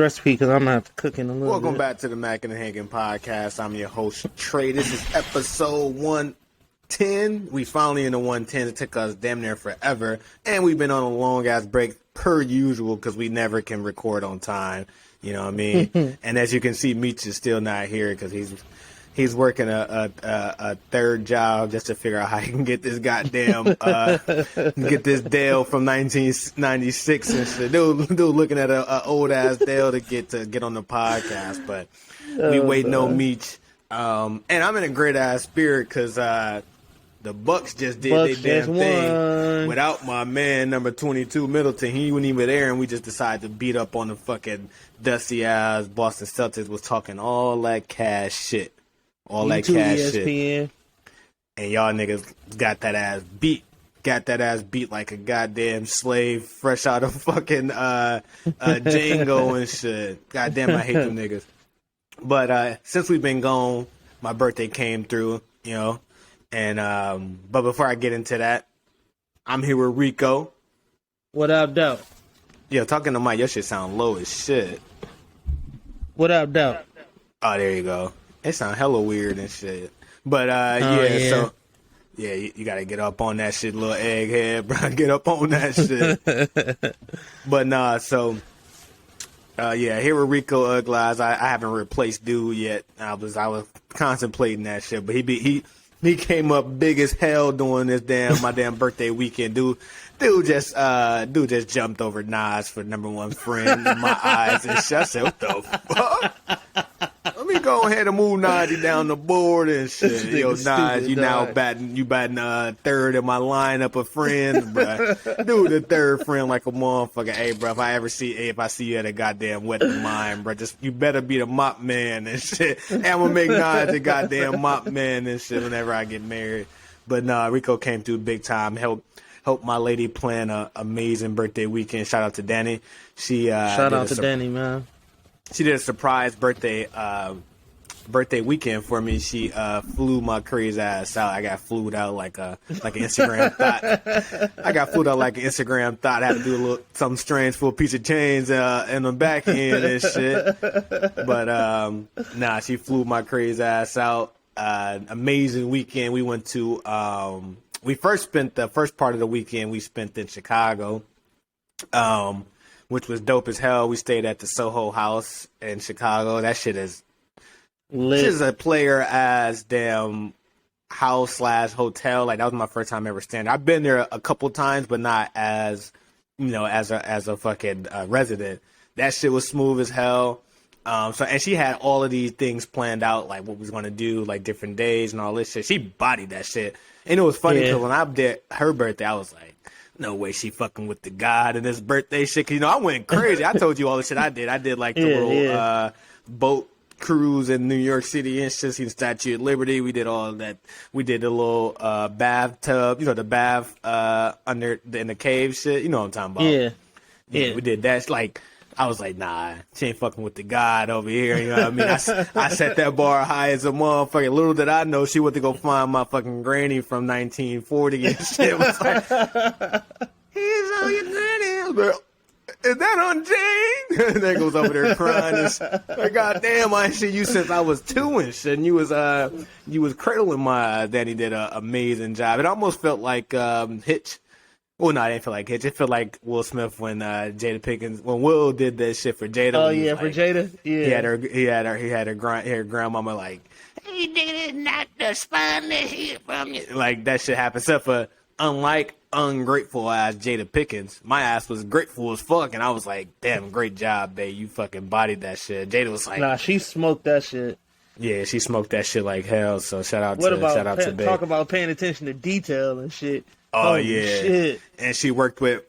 recipe because I'm gonna have to cook in a little Welcome bit. back to the Mac and the Hagen podcast. I'm your host, Trey. This is episode 110. We finally in the 110. It took us damn near forever. And we've been on a long-ass break per usual because we never can record on time. You know what I mean? And as you can see, Meech is still not here because he's working a third job just to figure out how he can get this goddamn get this Dale from 1996 and shit. Dude looking at a old ass Dale to get on the podcast, but we waiting on Meech. And I'm in a great ass spirit because the Bucks just did their damn thing without my man number 22 Middleton. He wasn't even there, and we just decided to beat up on the fucking dusty ass Boston Celtics. Was talking all that cash shit. All that cash ESPN shit. And y'all niggas got that ass beat. Got that ass beat like a goddamn slave fresh out of fucking Django and shit. Goddamn, I hate them niggas. But since we've been gone, my birthday came through, you know. And but before I get into that, I'm here with Rico. What up, though? Yo, talking to Mike, your shit sound low as shit. What up, though? Oh, there you go. It sound hella weird and shit. But, so, yeah, you gotta get up on that shit, little egghead, bro. Get up on that shit. But, here with Rico Ugly Eyes. I haven't replaced Dude yet. I was contemplating that shit, but he came up big as hell doing this my damn birthday weekend. Dude just jumped over Nas for number one friend in my eyes and shit. I said, what the fuck? Let me go ahead and move Najee down the board and shit. Yo, Najee, you now batting third in my lineup of friends, bro. Dude, the third friend like a motherfucker. Hey, bro, if I see you at a goddamn wedding mine, bro, you better be the mop man and shit. And I'm gonna make Najee the goddamn mop man and shit whenever I get married. But Rico came through big time, helped my lady plan a amazing birthday weekend. Shout out to Danny. Shout out to Danny, man. She did a surprise birthday weekend for me. She flew my crazy ass out. I got flued out like an Instagram thought. I got flued out like an Instagram thought. I had to do a little something strange for a piece of chains in the back end and shit. But she flew my crazy ass out. Amazing weekend. We went to we first spent the first part of the weekend we spent in Chicago. Which was dope as hell. We stayed at the Soho House in Chicago. That shit is lit. This is a player as damn house / hotel. Like, that was my first time ever staying there. I've been there a couple times, but not as, as a fucking resident. That shit was smooth as hell. And she had all of these things planned out, like what we was gonna do, like different days and all this shit. She bodied that shit. And it was funny because when I did her birthday, I was like, no way she fucking with the God in this birthday shit. Cause, I went crazy. I told you all the shit I did. I did like the little boat cruise in New York City and shit. See the Statue of Liberty. We did all of that. We did the little bathtub, the bath under in the cave shit. You know what I'm talking about? Yeah. We did that. Like, I was like, nah, she ain't fucking with the God over here. You know what I mean? I set that bar high as a motherfucker. Little did I know she went to go find my fucking granny from 1940 and shit. It was like, here's all your granny. I was like, is that Unchained? And then goes over there crying and shit. Like, goddamn, I ain't seen you since I was 2 and shit. And you was cradling my daddy did an amazing job. It almost felt like Hitch. Well, no, I didn't feel like Hitch. It felt like Will Smith when when Will did that shit for Jada. Oh yeah, for Jada. Yeah, he had her grandmama like, hey nigga, not the spine that here from you. Like, that shit happened. Except for unlike ungrateful ass Jada Pinkins, my ass was grateful as fuck, and I was like, damn, great job, babe. You fucking bodied that shit. Jada was like, nah, she smoked that shit. Yeah, she smoked that shit like hell. So shout out to babe. Talk about paying attention to detail and shit. Oh yeah, shit. And she worked with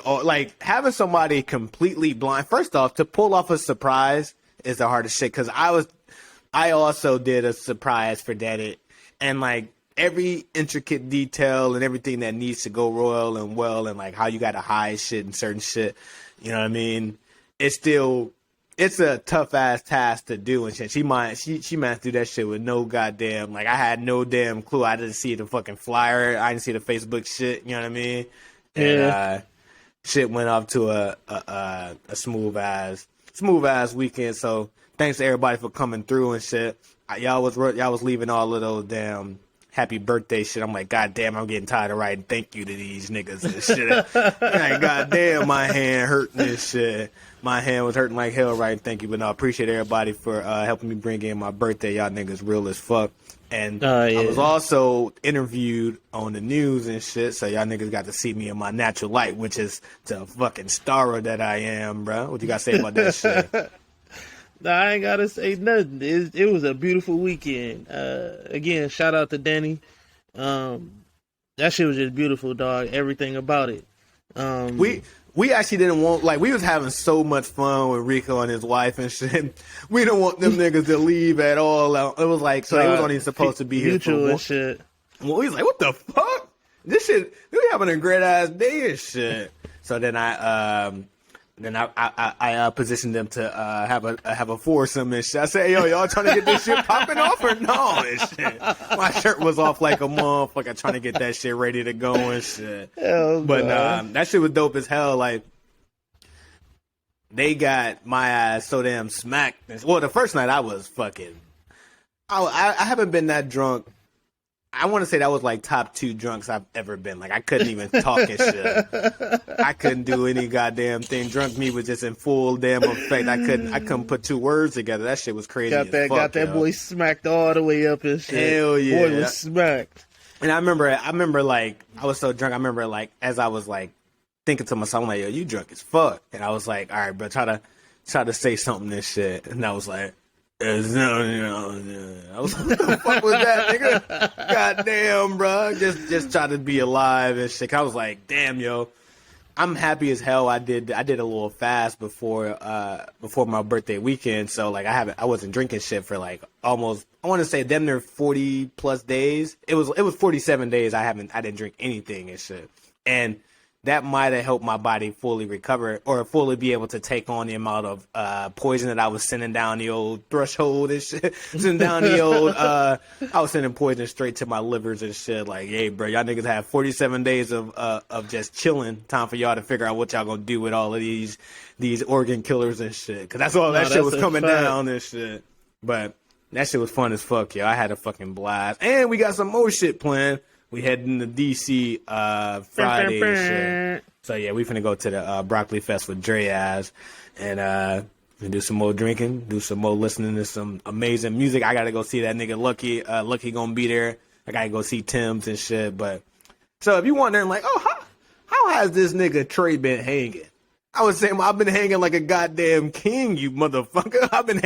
all, like, having somebody completely blind. First off, to pull off a surprise is the hardest shit. Because I also did a surprise for Daddy, and like every intricate detail and everything that needs to go royal and well, and like how you got to hide shit and certain shit. You know what I mean? It's a tough ass task to do and shit. She managed to do that shit with no goddamn, like, I had no damn clue. I didn't see the fucking flyer. I didn't see the Facebook shit. You know what I mean? And shit went off to a smooth ass smooth ass weekend. So thanks to everybody for coming through and shit. Y'all was leaving all of those damn happy birthday shit. I'm like, God damn, I'm getting tired of writing thank you to these niggas and shit. Like, God damn, my hand hurting this shit. My hand was hurting like hell writing thank you. But no, I appreciate everybody for helping me bring in my birthday. Y'all niggas real as fuck. And I was also interviewed on the news and shit, so y'all niggas got to see me in my natural light, which is the fucking star that I am, bro. What you got to say about that shit? Nah, I ain't gotta say nothing. It was a beautiful weekend. Again, shout out to Danny. That shit was just beautiful, dog. Everything about it. We actually didn't want, like, we was having so much fun with Rico and his wife and shit. We didn't want them niggas to leave at all. It was like, so they was only supposed to be here for mutual and shit. Well, we was like, what the fuck? This shit, we having a great ass day and shit. So then I positioned them to have a foursome and shit. I said, yo, y'all trying to get this shit popping off or no? And shit. My shirt was off like a motherfucker trying to get that shit ready to go and shit. But that shit was dope as hell. Like, they got my ass so damn smacked. Well, the first night I was fucking... I haven't been that drunk. I want to say that was like top 2 drunks I've ever been. Like, I couldn't even talk and shit. I couldn't do any goddamn thing. Drunk me was just in full damn effect. I couldn't put 2 words together. That shit was crazy. Got that boy smacked all the way up and shit. Hell yeah. Boy was smacked. And I remember like, I was so drunk. I remember like, as I was like thinking to myself, I'm like, yo, you drunk as fuck. And I was like, all right, bro, try to say something and shit. And I was like, I was like, what the fuck was that, nigga? Goddamn, bro. Just try to be alive and shit. I was like, damn, yo, I'm happy as hell. I did a little fast before my birthday weekend. So like, I wasn't drinking shit for like almost, I want to say damn near 40 plus days. It was 47 days. I didn't drink anything and shit. And that might have helped my body fully recover or fully be able to take on the amount of poison that I was sending down the old threshold and shit. I was sending poison straight to my livers and shit. Like, hey, bro, y'all niggas have 47 days of just chilling. Time for y'all to figure out what y'all gonna do with all of these organ killers and shit. Cause that's all that shit was coming down and shit. But that shit was fun as fuck, yo. I had a fucking blast. And we got some more shit planned. We heading to DC Friday and shit. So yeah, we finna go to the Broccoli Fest with Dre Ass and we do some more drinking, do some more listening to some amazing music. I gotta go see that nigga Lucky. Lucky gonna be there. I gotta go see Tim's and shit. But so if you wondering like, oh, how has this nigga Trey been hanging? I was saying, I've been hanging like a goddamn king, you motherfucker. I've been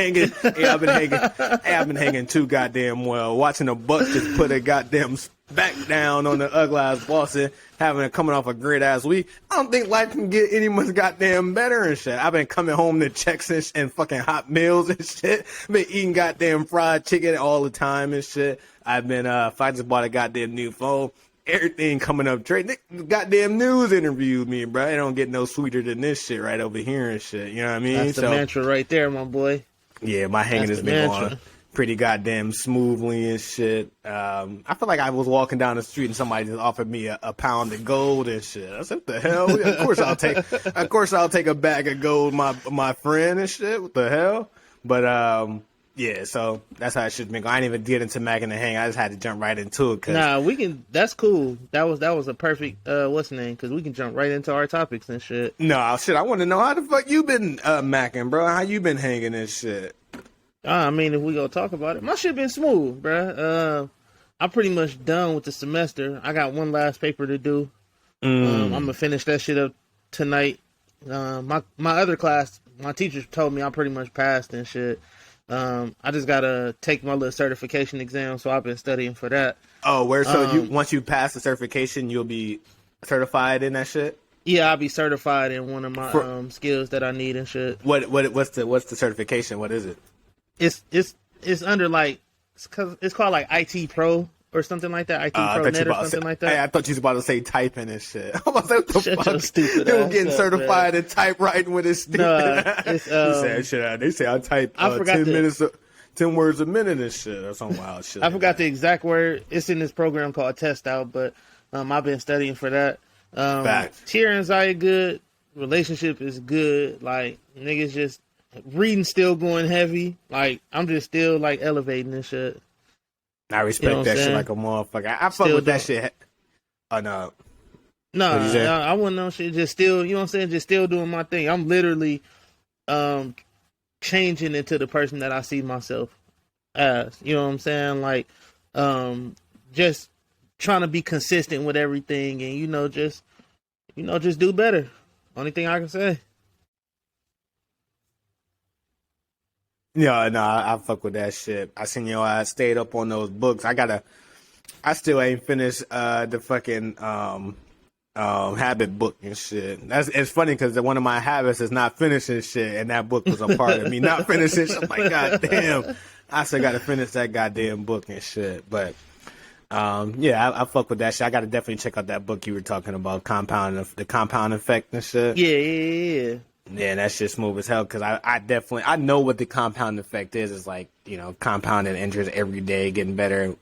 hanging too goddamn well. Watching the Bucks just put a goddamn back down on the ugly ass Boston, coming off a great ass week. I don't think life can get any much goddamn better and shit. I've been coming home to checks and fucking hot meals and shit. Been eating goddamn fried chicken all the time and shit. I've been, I just bought a goddamn new phone. Everything coming up. Trey, goddamn news interviewed me, bro. It don't get no sweeter than this shit right over here and shit. You know what I mean? That's the mantra right there, my boy. Yeah, my hanging has been going pretty goddamn smoothly and shit. I feel like I was walking down the street and somebody just offered me a pound of gold and shit. I said, what the hell? Of course I'll take a bag of gold, my friend and shit. What the hell? But yeah, so that's how it should be. I didn't even get into Mac and the Hang. I just had to jump right into it. Nah, we can. That's cool. That was a perfect what's the name? Because we can jump right into our topics and shit. No, shit. I want to know how the fuck you been macking, bro. How you been hanging and shit? I mean, if we go talk about it, my shit been smooth, bro. I'm pretty much done with the semester. I got one last paper to do. I'm gonna finish that shit up tonight. My other class, my teachers told me I pretty much passed and shit. I just gotta take my little certification exam, so I've been studying for that. Oh, once you pass the certification, you'll be certified in that shit? Yeah, I'll be certified in one of my skills that I need and shit. What's the certification? What is it? It's under like it's called like IT Pro or something like that. IT Pro Net or something like that. Hey, I thought you was about to say typing and shit. I was like, what the fuck? Stupid he was getting certified in typewriting with his stupid. It's, they say I type 10 words a minute and shit or some wild shit. I forgot the exact word. It's in this program called Test Out, but I've been studying for that. Facts. Cheer anxiety good. Relationship is good. Like niggas just Reading still going heavy. Like, I'm just still, like, elevating and shit. I respect that shit like a motherfucker. I fuck with that shit. Oh, no. No, I wouldn't know shit. Just still, you know what I'm saying? Just still doing my thing. I'm literally changing into the person that I see myself as. You know what I'm saying? Like, just trying to be consistent with everything and, just do better. Only thing I can say. Yeah, no, I fuck with that shit. I seen I stayed up on those books. I still ain't finished the fucking habit book and shit. It's funny because one of my habits is not finishing shit, and that book was a part of me not finishing shit. I'm like, God damn, I still got to finish that goddamn book and shit. But yeah, I fuck with that shit. I got to definitely check out that book you were talking about, the compound effect and shit. Yeah. Yeah, that shit's smooth as hell because I know what the compound effect is. It's like, compounding interest every day, getting better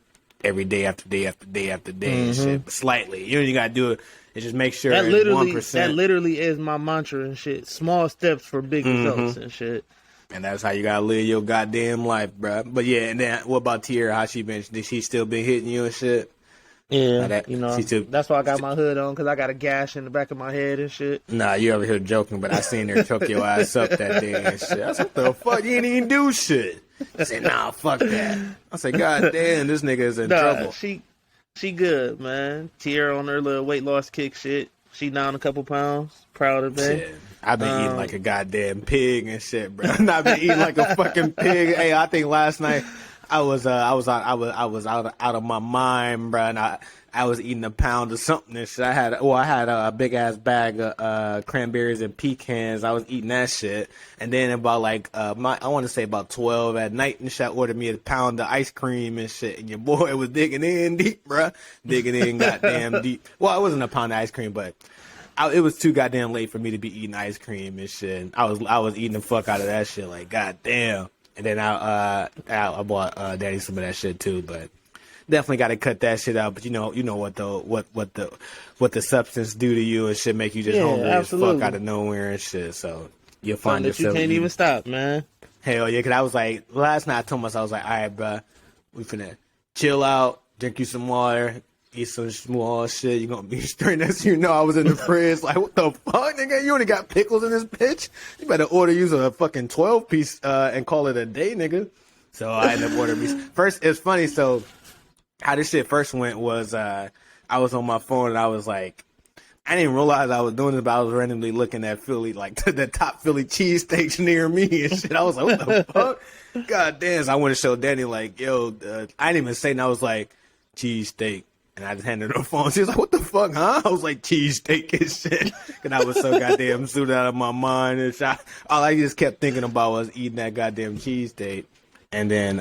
every day after day after day after day and shit. But slightly. You got to do it and just make sure that it's literally, 1%. That literally is my mantra and shit. Small steps for big results and shit. And that's how you got to live your goddamn life, bro. But yeah, and then what about Tierra? How she been? Did she still been hitting you and shit? Yeah, that's why I got my hood on, because I got a gash in the back of my head and shit. Nah, you over here joking, but I seen her choke your ass up that day and shit. I said, what the fuck? You ain't even do shit. I said, nah, fuck that. I said, God damn, this nigga is in trouble. She good, man. Tierra on her little weight loss kick shit. She down a couple pounds. Proud of that. Shit. I've been eating like a goddamn pig and shit, bro. I've been eating like a fucking pig. Hey, I think last night I was out of my mind, bro, and I was eating a pound of something and shit. I had a big ass bag of cranberries and pecans. I was eating that shit, and then about I want to say about 12 at night and shit, I ordered me a pound of ice cream and shit. And your boy was digging in deep, bro, digging in goddamn deep. Well, it wasn't a pound of ice cream, but it was too goddamn late for me to be eating ice cream and shit. I was eating the fuck out of that shit, like goddamn. And then I bought Daddy some of that shit too, but definitely got to cut that shit out. But you know what the substance do to you and shit, make you just hungry as fuck out of nowhere and shit. So you'll find yourself. You can't even stop, man. Hell yeah, because I was like, last night I told myself, I was like, all right, bro, we finna chill out, drink you some water, eat some small shit. You're gonna be straight next to I was in the fridge like, what the fuck, nigga? You only got pickles in this bitch? You better order you a fucking 12-piece and call it a day, nigga. So I ended up ordering me. First, it's funny, so how this shit first went was I was on my phone and I was like, I didn't realize I was doing it, but I was randomly looking at Philly, like the top Philly cheesesteaks near me and shit. I was like, what the fuck? God damn. So I went to show Danny, like, yo, I didn't even say, and I was like, cheesesteak. And I just handed her the phone. She was like, what the fuck, huh? I was like, cheesesteak and shit. And I was so goddamn suited out of my mind and shit. All I just kept thinking about was eating that goddamn cheesesteak. And then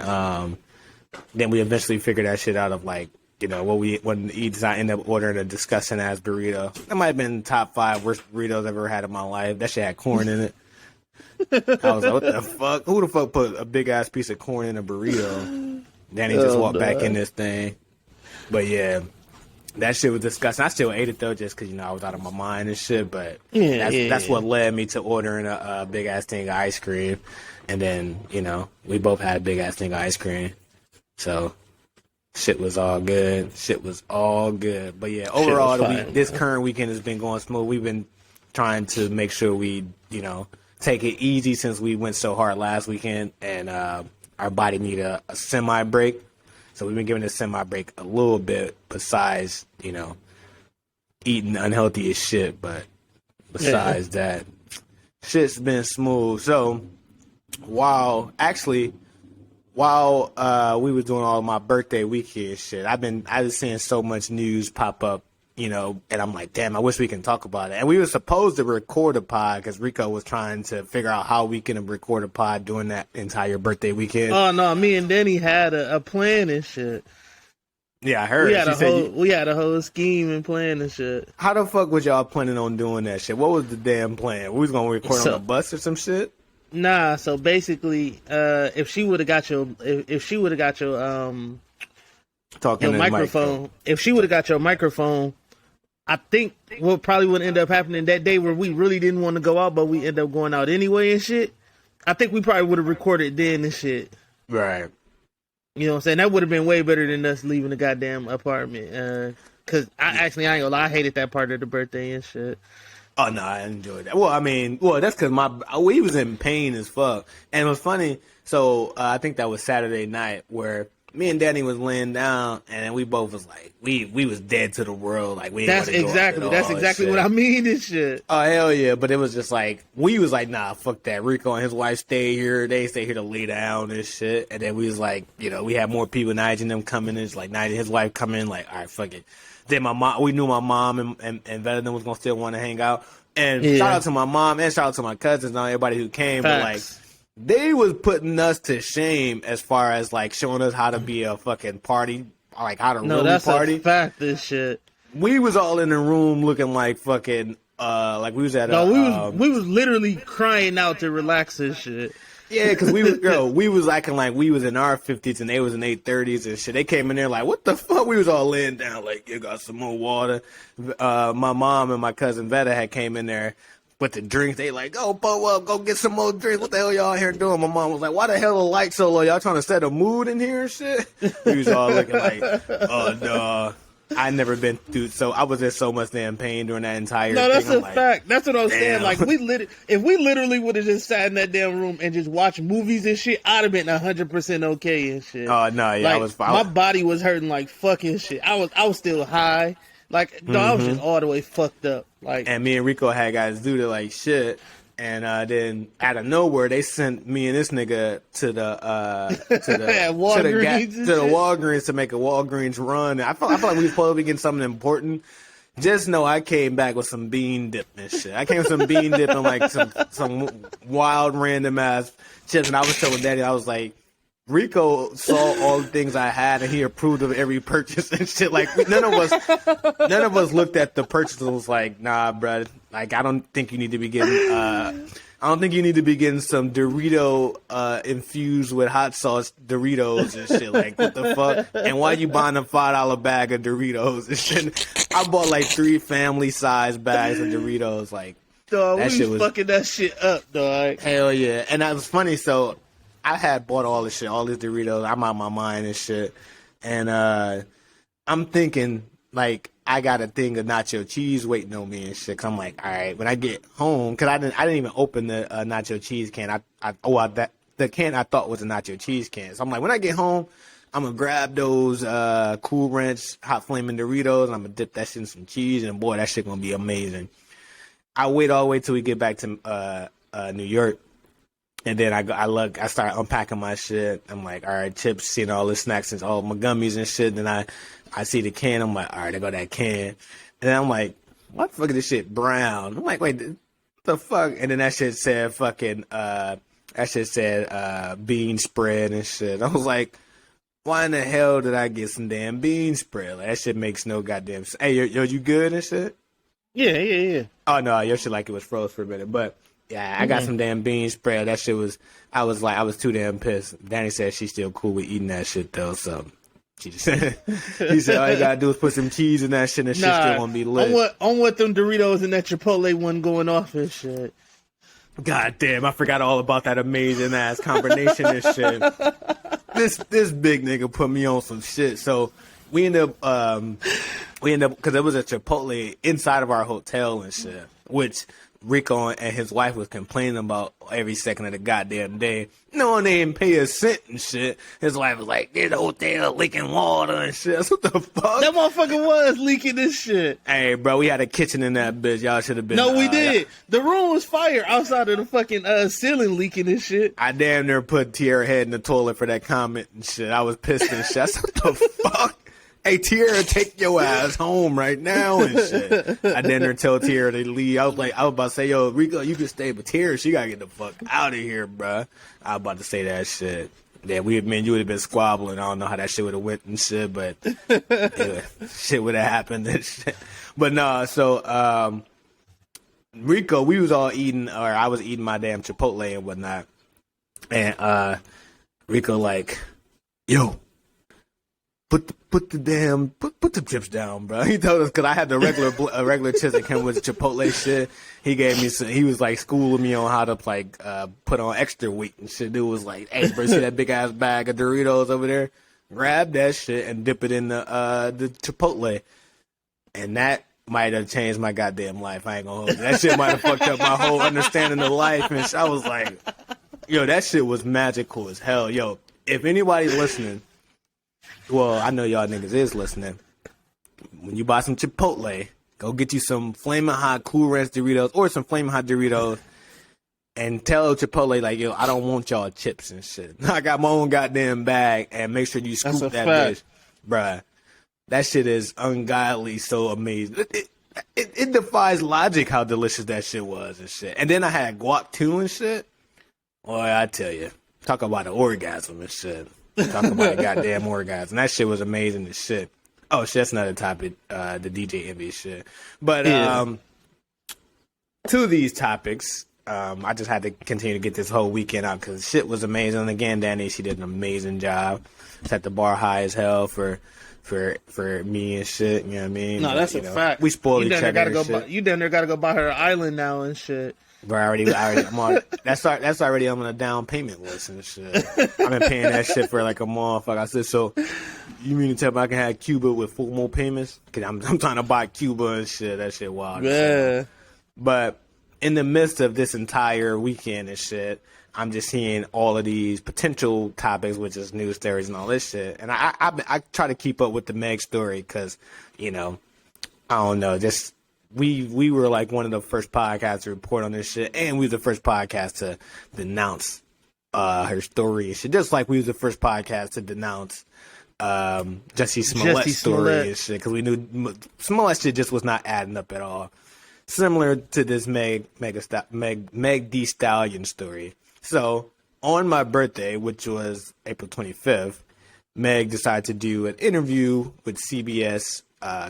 we eventually figured that shit out of like, what we wanted to eat. So I ended up ordering a disgusting ass burrito. That might have been top 5 worst burritos I've ever had in my life. That shit had corn in it. I was like, what the fuck? Who the fuck put a big ass piece of corn in a burrito? Danny just walked back in this thing. But yeah, that shit was disgusting. I still ate it though, just because I was out of my mind and shit. But that's what led me to ordering a big ass thing of ice cream, and then we both had a big ass thing of ice cream, so shit was all good. But yeah, overall, this current weekend has been going smooth. We've been trying to make sure we take it easy since we went so hard last weekend, and our body need a semi break. So we've been giving the semi break a little bit, besides, eating unhealthy as shit. But besides that, shit's been smooth. So while we were doing all my birthday weekend shit, I was seeing so much news pop up, and I'm like, damn, I wish we can talk about it. And we were supposed to record a pod because Rico was trying to figure out how we can record a pod during that entire birthday weekend. Oh no, me and Denny had a plan and shit. Yeah, I heard. We had a whole scheme and plan and shit. How the fuck was y'all planning on doing that shit? What was the damn plan? We was gonna record on a bus or some shit? Nah, so basically, if she would have got your microphone, if she would have got your microphone, I think what probably would end up happening that day where we really didn't want to go out, but we end up going out anyway and shit. I think we probably would have recorded then and shit. Right. You know what I'm saying? That would have been way better than us leaving the goddamn apartment. Cause I ain't gonna lie, I hated that part of the birthday and shit. Oh no, I enjoyed that. Well, I mean, that's because we was in pain as fuck, and it was funny. So I think that was Saturday night where me and Danny was laying down, and we both was like, we was dead to the world. Like that's exactly what I mean. This shit. Oh hell yeah! But it was just like we was like, nah, fuck that. Rico and his wife stay here. They stay here to lay down and shit. And then we was like, we had more people. Nigel and them coming. It's like Nigel and his wife coming. Like, all right, fuck it. Then we knew my mom and Veta was gonna still want to hang out. And shout out to my mom and shout out to my cousins and everybody who came. Facts. But like, they was putting us to shame as far as like showing us how to be a fucking party, like how to really that's party. A fact. This shit. We was all in the room looking like fucking like we was at. We was literally crying out to relax and shit. Yeah, because we was acting like we was in our 50s and they was in their 30s and shit. They came in there like, what the fuck? We was all laying down like, you got some more water. My mom and my cousin Veta had came in there with the drinks. They like, go get some more drinks. What the hell y'all here doing? My mom was like, why the hell the light so low? Y'all trying to set a mood in here and shit? We was all looking like, oh, no. I never been through, so I was in so much damn pain during that entire thing. No, that's a fact. That's what I was saying. Like, if we literally would have just sat in that damn room and just watched movies and shit, I'd have been 100% okay and shit. Oh no, yeah, like, I was fine. My body was hurting like fucking shit. I was still high. Like, no, I was just all the way fucked up. Like, and me and Rico had guys do it like shit. And then out of nowhere, they sent me and this nigga to the Walgreens to make a Walgreens run. I felt like we was supposed to be getting something important. Just know I came back with some bean dip and shit. I came with some bean dip and like some wild random ass chips. And I was telling Daddy, I was like, Rico saw all the things I had and he approved of every purchase and shit. Like none of us looked at the purchase and was like, nah, bro. Like I don't think you need to be getting some Dorito infused with hot sauce Doritos and shit. Like what the fuck? And why you buying a $5 bag of Doritos and shit? I bought like 3 family size bags of Doritos. Like dog, we was fucking that shit up, dog. Hell yeah. And that was funny, so I had bought all this shit, all these Doritos. I'm out of my mind and shit. And I'm thinking, like, I got a thing of nacho cheese waiting on me and shit. Cause I'm like, all right, when I get home, cause I didn't even open the nacho cheese can. The can I thought was a nacho cheese can. So I'm like, when I get home, I'm gonna grab those Cool Ranch hot flaming Doritos and I'm gonna dip that shit in some cheese and boy, that shit gonna be amazing. I wait all the way till we get back to New York. And then I start unpacking my shit. I'm like, all right, chips, seeing all the snacks and all my gummies and shit. Then I see the can. I'm like, all right, I go that can. And then I'm like, what the fuck is this shit brown? I'm like, wait, what the fuck? And then that shit said bean spread and shit. I was like, why in the hell did I get some damn bean spread? Like, that shit makes no goddamn sense. Hey, yo, you good and shit? Yeah. Oh, no, your shit like it was froze for a minute, but. Yeah, I got some damn bean spread. That shit was, I was too damn pissed. Danny said she's still cool with eating that shit though, so she just he said all you gotta do is put some cheese in that shit and shit still gonna be lit. I want them Doritos and that Chipotle one going off and shit. God damn, I forgot all about that amazing ass combination and shit. This big nigga put me on some shit. So we end up because it was a Chipotle inside of our hotel and shit, which Rico and his wife was complaining about every second of the goddamn day. No, they didn't pay a cent and shit. His wife was like, this hotel leaking water and shit. What the fuck? That motherfucker was leaking this shit. Hey, bro, we had a kitchen in that bitch. Y'all should have been. No, we did. The room was fire outside of the fucking ceiling leaking this shit. I damn near put Tierra head in the toilet for that comment and shit. I was pissed and shit. I said, what the fuck? Hey, Tierra, take your ass home right now and shit. I didn't tell Tierra to leave. I was about to say, yo, Rico, you can stay, but Tierra, she gotta get the fuck out of here, bruh. I was about to say that shit. Yeah, you would have been squabbling. I don't know how that shit would have went and shit, but shit would have happened and shit. But no, so Rico, we was all eating, or I was eating my damn Chipotle and whatnot, and Rico like, yo. put the chips down, bro. He told us, because I had the regular chips that came with Chipotle shit. He gave me some. He was like schooling me on how to like put on extra weight and shit. Dude was like, "Hey, bro, see that big ass bag of Doritos over there? Grab that shit and dip it in the Chipotle." And that might have changed my goddamn life. I ain't gonna hold you. That shit might have fucked up my whole understanding of life. And I was like, yo, that shit was magical as hell. Yo, if anybody's listening, well, I know y'all niggas is listening. When you buy some Chipotle, go get you some Flamin' Hot Cool Ranch Doritos or some Flamin' Hot Doritos and tell Chipotle, like, yo, I don't want y'all chips and shit. I got my own goddamn bag, and make sure you scoop that bitch. Bruh, that shit is ungodly so amazing. It defies logic how delicious that shit was and shit. And then I had guac too and shit. Boy, I tell you, talk about an orgasm and shit. Talk about a goddamn orgasm. That shit was amazing as shit. Oh, shit, that's another topic, the DJ Envy shit. But to these topics, I just had to continue to get this whole weekend out because shit was amazing. And again, Danny, she did an amazing job. Set the bar high as hell for me and shit. You know what I mean? No, that's a fact. We spoil each other. You down there gotta go buy her an island now and shit. Bro, I'm on. That's already on a down payment list and shit. I've been paying that shit for like a motherfucker. I said, so you mean to tell me I can have Cuba with 4 more payments? Cause I'm trying to buy Cuba and shit. That shit wild. Yeah. But in the midst of this entire weekend and shit, I'm just seeing all of these potential topics, which is news stories and all this shit. And I try to keep up with the Meg story because, you know, I don't know, just. We were like one of the first podcasts to report on this shit, and we was the first podcast to denounce her story and shit. Just like we was the first podcast to denounce Jussie Smollett's story and shit, because we knew Smollett shit just was not adding up at all. Similar to this Meg Thee Stallion story. So on my birthday, which was April 25th, Meg decided to do an interview with CBS.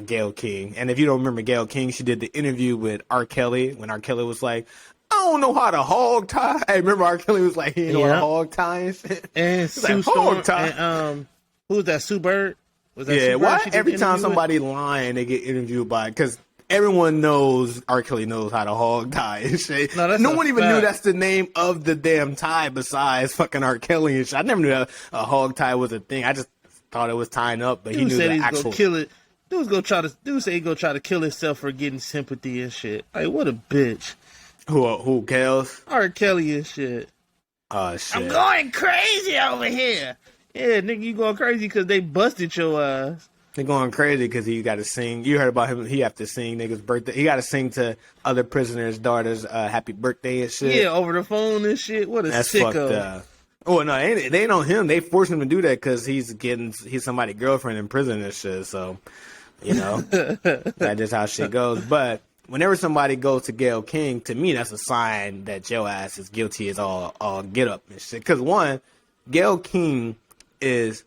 Gayle King. And if you don't remember Gayle King, she did the interview with R. Kelly when R. Kelly was like, I don't know how to hog tie. I remember R. Kelly was like, he didn't know how to hog tie and shit. And Sue Storm, and who was that, Sue Bird? Was that Sue Bird? Why every time somebody lying, they get interviewed by, because everyone knows R. Kelly knows how to hog tie and shit. No one even knew that's the name of the damn tie besides fucking R. Kelly and shit. I never knew that a hog tie was a thing. I just thought it was tying up, but he knew the actual. Gonna kill it. Dude say he gonna try to kill himself for getting sympathy and shit. Like, what a bitch. Who Kells? R. Kelly and shit. Oh shit. I'm going crazy over here. Yeah, nigga, you going crazy because they busted your ass. They're going crazy because he got to sing. You heard about him. He have to sing niggas' birthday. He got to sing to other prisoners' daughters' happy birthday and shit. Yeah, over the phone and shit. What a That's sicko. Fucked up. Oh no, they ain't on him. They forced him to do that because he's somebody's girlfriend in prison and shit. So, you know, that's just how shit goes. But whenever somebody goes to Gayle King, to me, that's a sign that your ass is guilty as all get up and shit. Because one, Gayle King is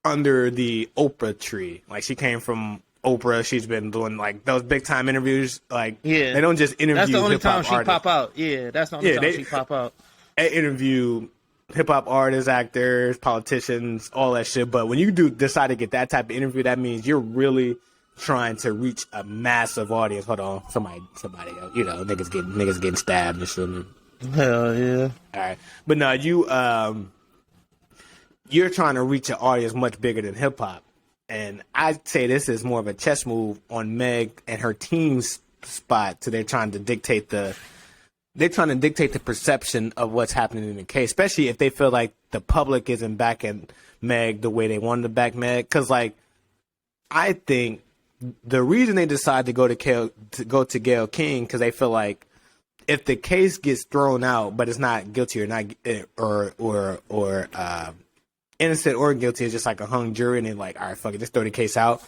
under the Oprah tree. Like, she came from Oprah. She's been doing like those big time interviews. Like, yeah, they don't just interview. That's the only time she pop out. Yeah, that's the only time she pop out. They interview hip hop artists, actors, politicians, all that shit. But when you decide to get that type of interview, that means you're really trying to reach a massive audience. Hold on, somebody, you know, niggas getting stabbed and shit. Hell yeah! All right, but no, you're trying to reach an audience much bigger than hip hop, and I'd say this is more of a chess move on Meg and her team's spot. So they're trying to dictate the perception of what's happening in the case, especially if they feel like the public isn't backing Meg the way they wanted to back Meg. Because, like, I think the reason they decide to go to Gayle King, because they feel like if the case gets thrown out, but it's not guilty or not or innocent or guilty, it's just like a hung jury, and they're like, all right, fuck it, just throw the case out.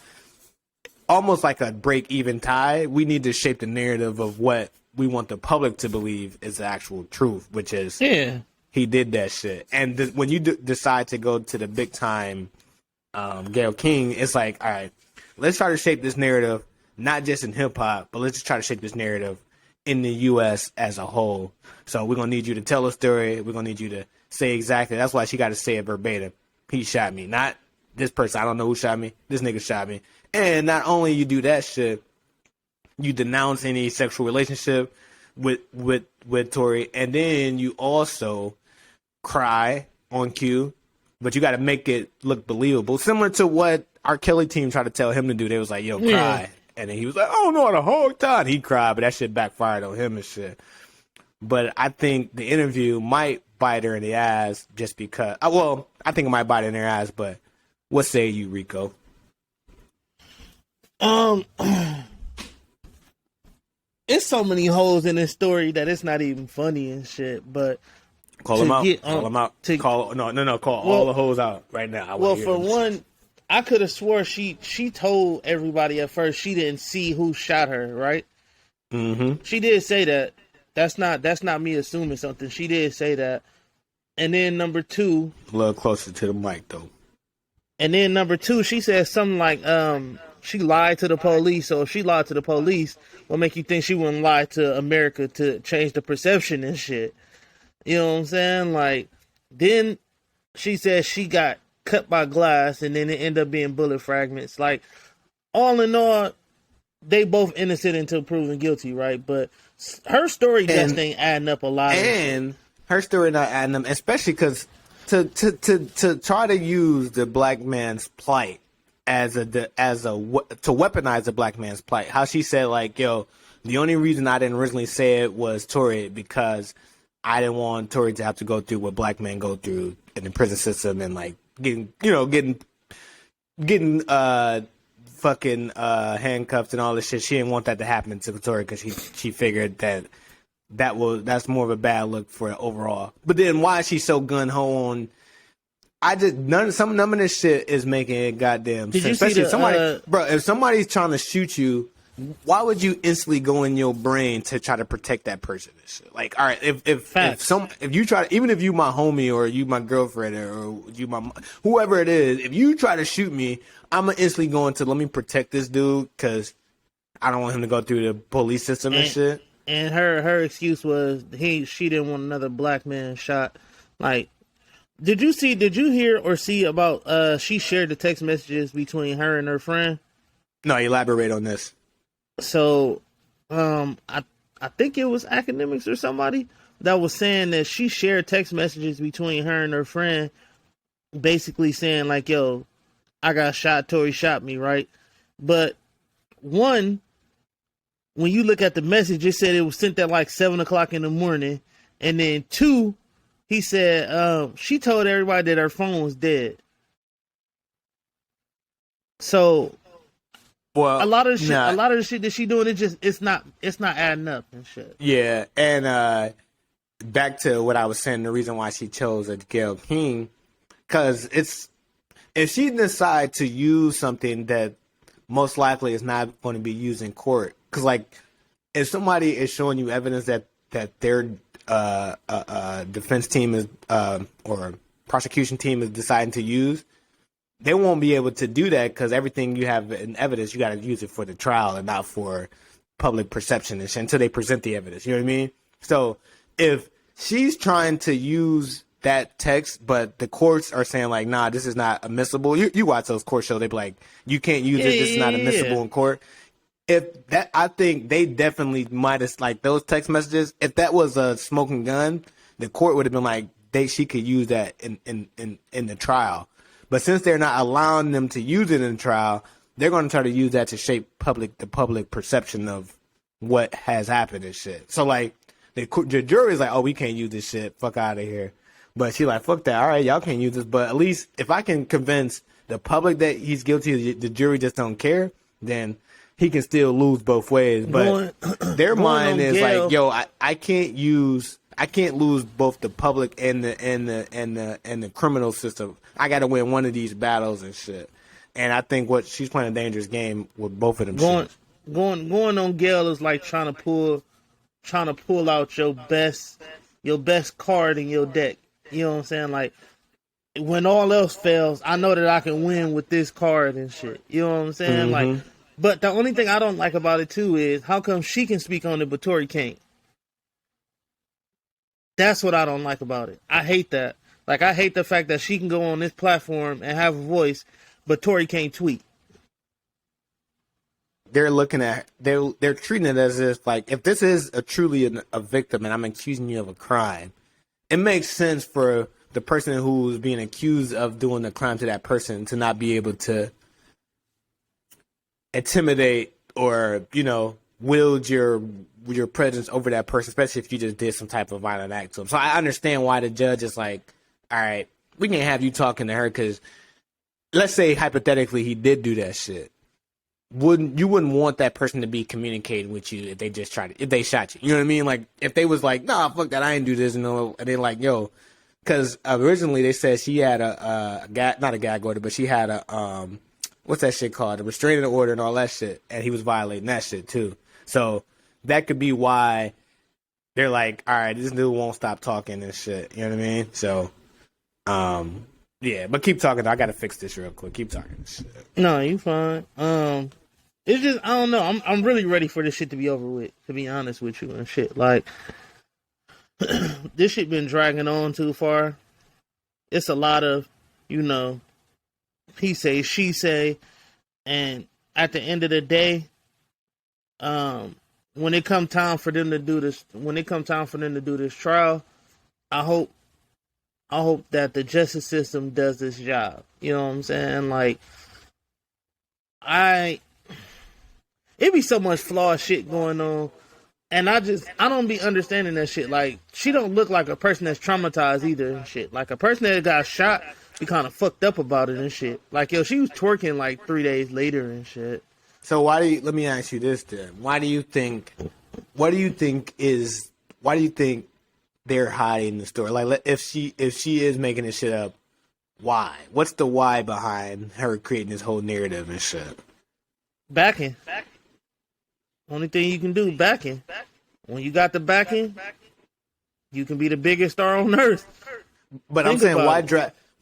Almost like a break-even tie. We need to shape the narrative of what we want the public to believe is the actual truth, which is he did that shit. And when you decide to go to the big time Gayle King, it's like, all right, let's try to shape this narrative, not just in hip hop, but let's just try to shape this narrative in the U.S. as a whole. So we're going to need you to tell a story. We're going to need you to say exactly. That's why she got to say it verbatim. He shot me. Not this person, I don't know who shot me. This nigga shot me. And not only you do that shit, you denounce any sexual relationship with Tory, and then you also cry on cue, but you got to make it look believable. Similar to what R. Kelly team tried to tell him to do. They was like, yo, cry. Yeah. And then he was like, I don't know how to hold time. He cried, but that shit backfired on him and shit. But I think the interview might bite her in the ass just because, well, I think it might bite her in their ass, but what say you, Rico? It's so many holes in this story that it's not even funny and shit. But call them out. Call them out. Call all the hoes out right now. Well, for one, I could have swore she told everybody at first she didn't see who shot her. Right? Mm-hmm. She did say that. That's not me assuming something. She did say that. And then number two, a little closer to the mic though. And then number two, she said something like, she lied to the police. So if she lied to the police, what make you think she wouldn't lie to America to change the perception and shit? You know what I'm saying? Like, then she said she got cut by glass and then it ended up being bullet fragments. Like, all in all, they both innocent until proven guilty, right? But her story just ain't adding up a lot. And her story not adding up, especially because to try to use the black man's plight to weaponize the black man's plight. How she said, like, yo, the only reason I didn't originally say it was Tory because I didn't want Tory to have to go through what black men go through in the prison system and like getting fucking handcuffed and all this shit. She didn't want that to happen to Tory because she figured that's more of a bad look for it overall. But then why is she so gun ho on? None of this shit is making it goddamn sense. Especially if somebody's trying to shoot you, why would you instantly go in your brain to try to protect that person and shit? Like, all right, if you try to, even if you my homie or you my girlfriend or you my whoever it is, if you try to shoot me, I'm gonna instantly go into let me protect this dude because I don't want him to go through the police system and shit. And her excuse was she didn't want another black man shot. Like, did you hear or see about she shared the text messages between her and her friend? No, elaborate on this. So, I think it was Academics or somebody that was saying that she shared text messages between her and her friend, basically saying like, yo, I got shot, Tory shot me, right? But one, when you look at the message, it said it was sent at like 7:00 in the morning. And then two, he said she told everybody that her phone was dead. So a lot of the shit that she doing, it's not adding up and shit. Yeah, and back to what I was saying, the reason why she chose a Gayle King, because if she decide to use something that most likely is not going to be used in court. Because, like, if somebody is showing you evidence that their defense team is or prosecution team is deciding to use, they won't be able to do that because everything you have in evidence, you got to use it for the trial and not for public perception and shit until they present the evidence. You know what I mean? So if she's trying to use that text, but the courts are saying like, nah, this is not admissible. You watch those court shows, they be like, you can't use it. This is not admissible in court. If that, I think they definitely might have, like, those text messages. If that was a smoking gun, the court would have been like, she could use that in the trial. But since they're not allowing them to use it in the trial, they're going to try to use that to shape the public perception of what has happened and shit. So like the jury is like, oh, we can't use this shit. Fuck out of here. But she like, fuck that. All right, y'all can't use this. But at least if I can convince the public that he's guilty, the jury just don't care, then he can still lose both ways. But their mind is Gayle, like, yo, I can't lose both the public and the criminal system. I got to win one of these battles and shit. And I think she's playing a dangerous game with both of them. Going on Gayle is like trying to pull out your best card in your deck. You know what I'm saying? Like, when all else fails, I know that I can win with this card and shit. You know what I'm saying? Mm-hmm. Like, but the only thing I don't like about it too is how come she can speak on it but Tory can't? That's what I don't like about it. I hate that. Like, I hate the fact that she can go on this platform and have a voice, but Tory can't tweet. They're looking at they're treating it as if, like, if this is truly a victim and I'm accusing you of a crime, it makes sense for the person who's being accused of doing the crime to that person to not be able to intimidate or, you know, wield your presence over that person, especially if you just did some type of violent act to him. So I understand why the judge is like, all right, we can't have you talking to her, because let's say hypothetically he did do that shit. You wouldn't want that person to be communicating with you if they just if they shot you. You know what I mean? Like, if they was like, nah, fuck that, I ain't do this, and they're like, yo, because originally they said she had not a gag order, but she had a, what's that shit called? A restraining order and all that shit, and he was violating that shit too. So that could be why they're like, all right, this dude won't stop talking and shit. You know what I mean? So, yeah, but keep talking. I gotta fix this real quick. Keep talking. Shit. No, you fine. It's just, I don't know. I'm really ready for this shit to be over with, to be honest with you and shit. Like, this shit been dragging on too far. It's a lot of, you know, he say, she say, and at the end of the day, when it come time for them to do this, trial, I hope that the justice system does this job. You know what I'm saying? Like, it be so much flawed shit going on, and I don't be understanding that shit. Like, she don't look like a person that's traumatized either and shit. Like, a person that got shot be kind of fucked up about it and shit. Like, yo, she was twerking like 3 days later and shit. So let me ask you this then. Why do you think they're hiding the story? Like, if she is making this shit up, why? What's the why behind her creating this whole narrative and shit? Backing. Only thing you can do, backing. When you got the backing, you can be the biggest star on earth. But I'm saying,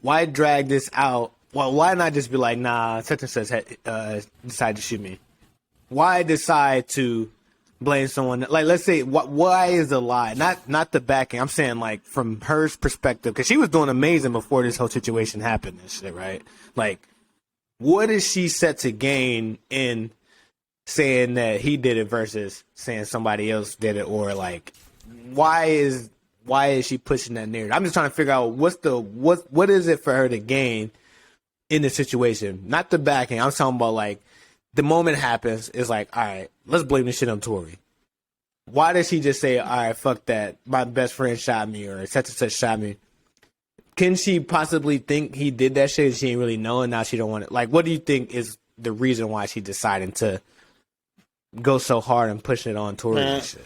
why drag this out? Well, why not just be like, nah, such and such decided to shoot me? Why decide to blame someone? Like, let's say, why is the lie? Not the backing. I'm saying, like, from her perspective, because she was doing amazing before this whole situation happened and shit, right? Like, what is she set to gain in saying that he did it versus saying somebody else did it? Or, like, why is she pushing that narrative? I'm just trying to figure out what is it for her to gain in the situation? Not the backing. I'm talking about, like, the moment happens, it's like, all right, let's blame this shit on Tory. Why does she just say, all right, fuck that, my best friend shot me, or such and such shot me? Can she possibly think he did that shit and she ain't really know, and now she don't want it? Like, what do you think is the reason why she decided to go so hard and push it on Tory and shit?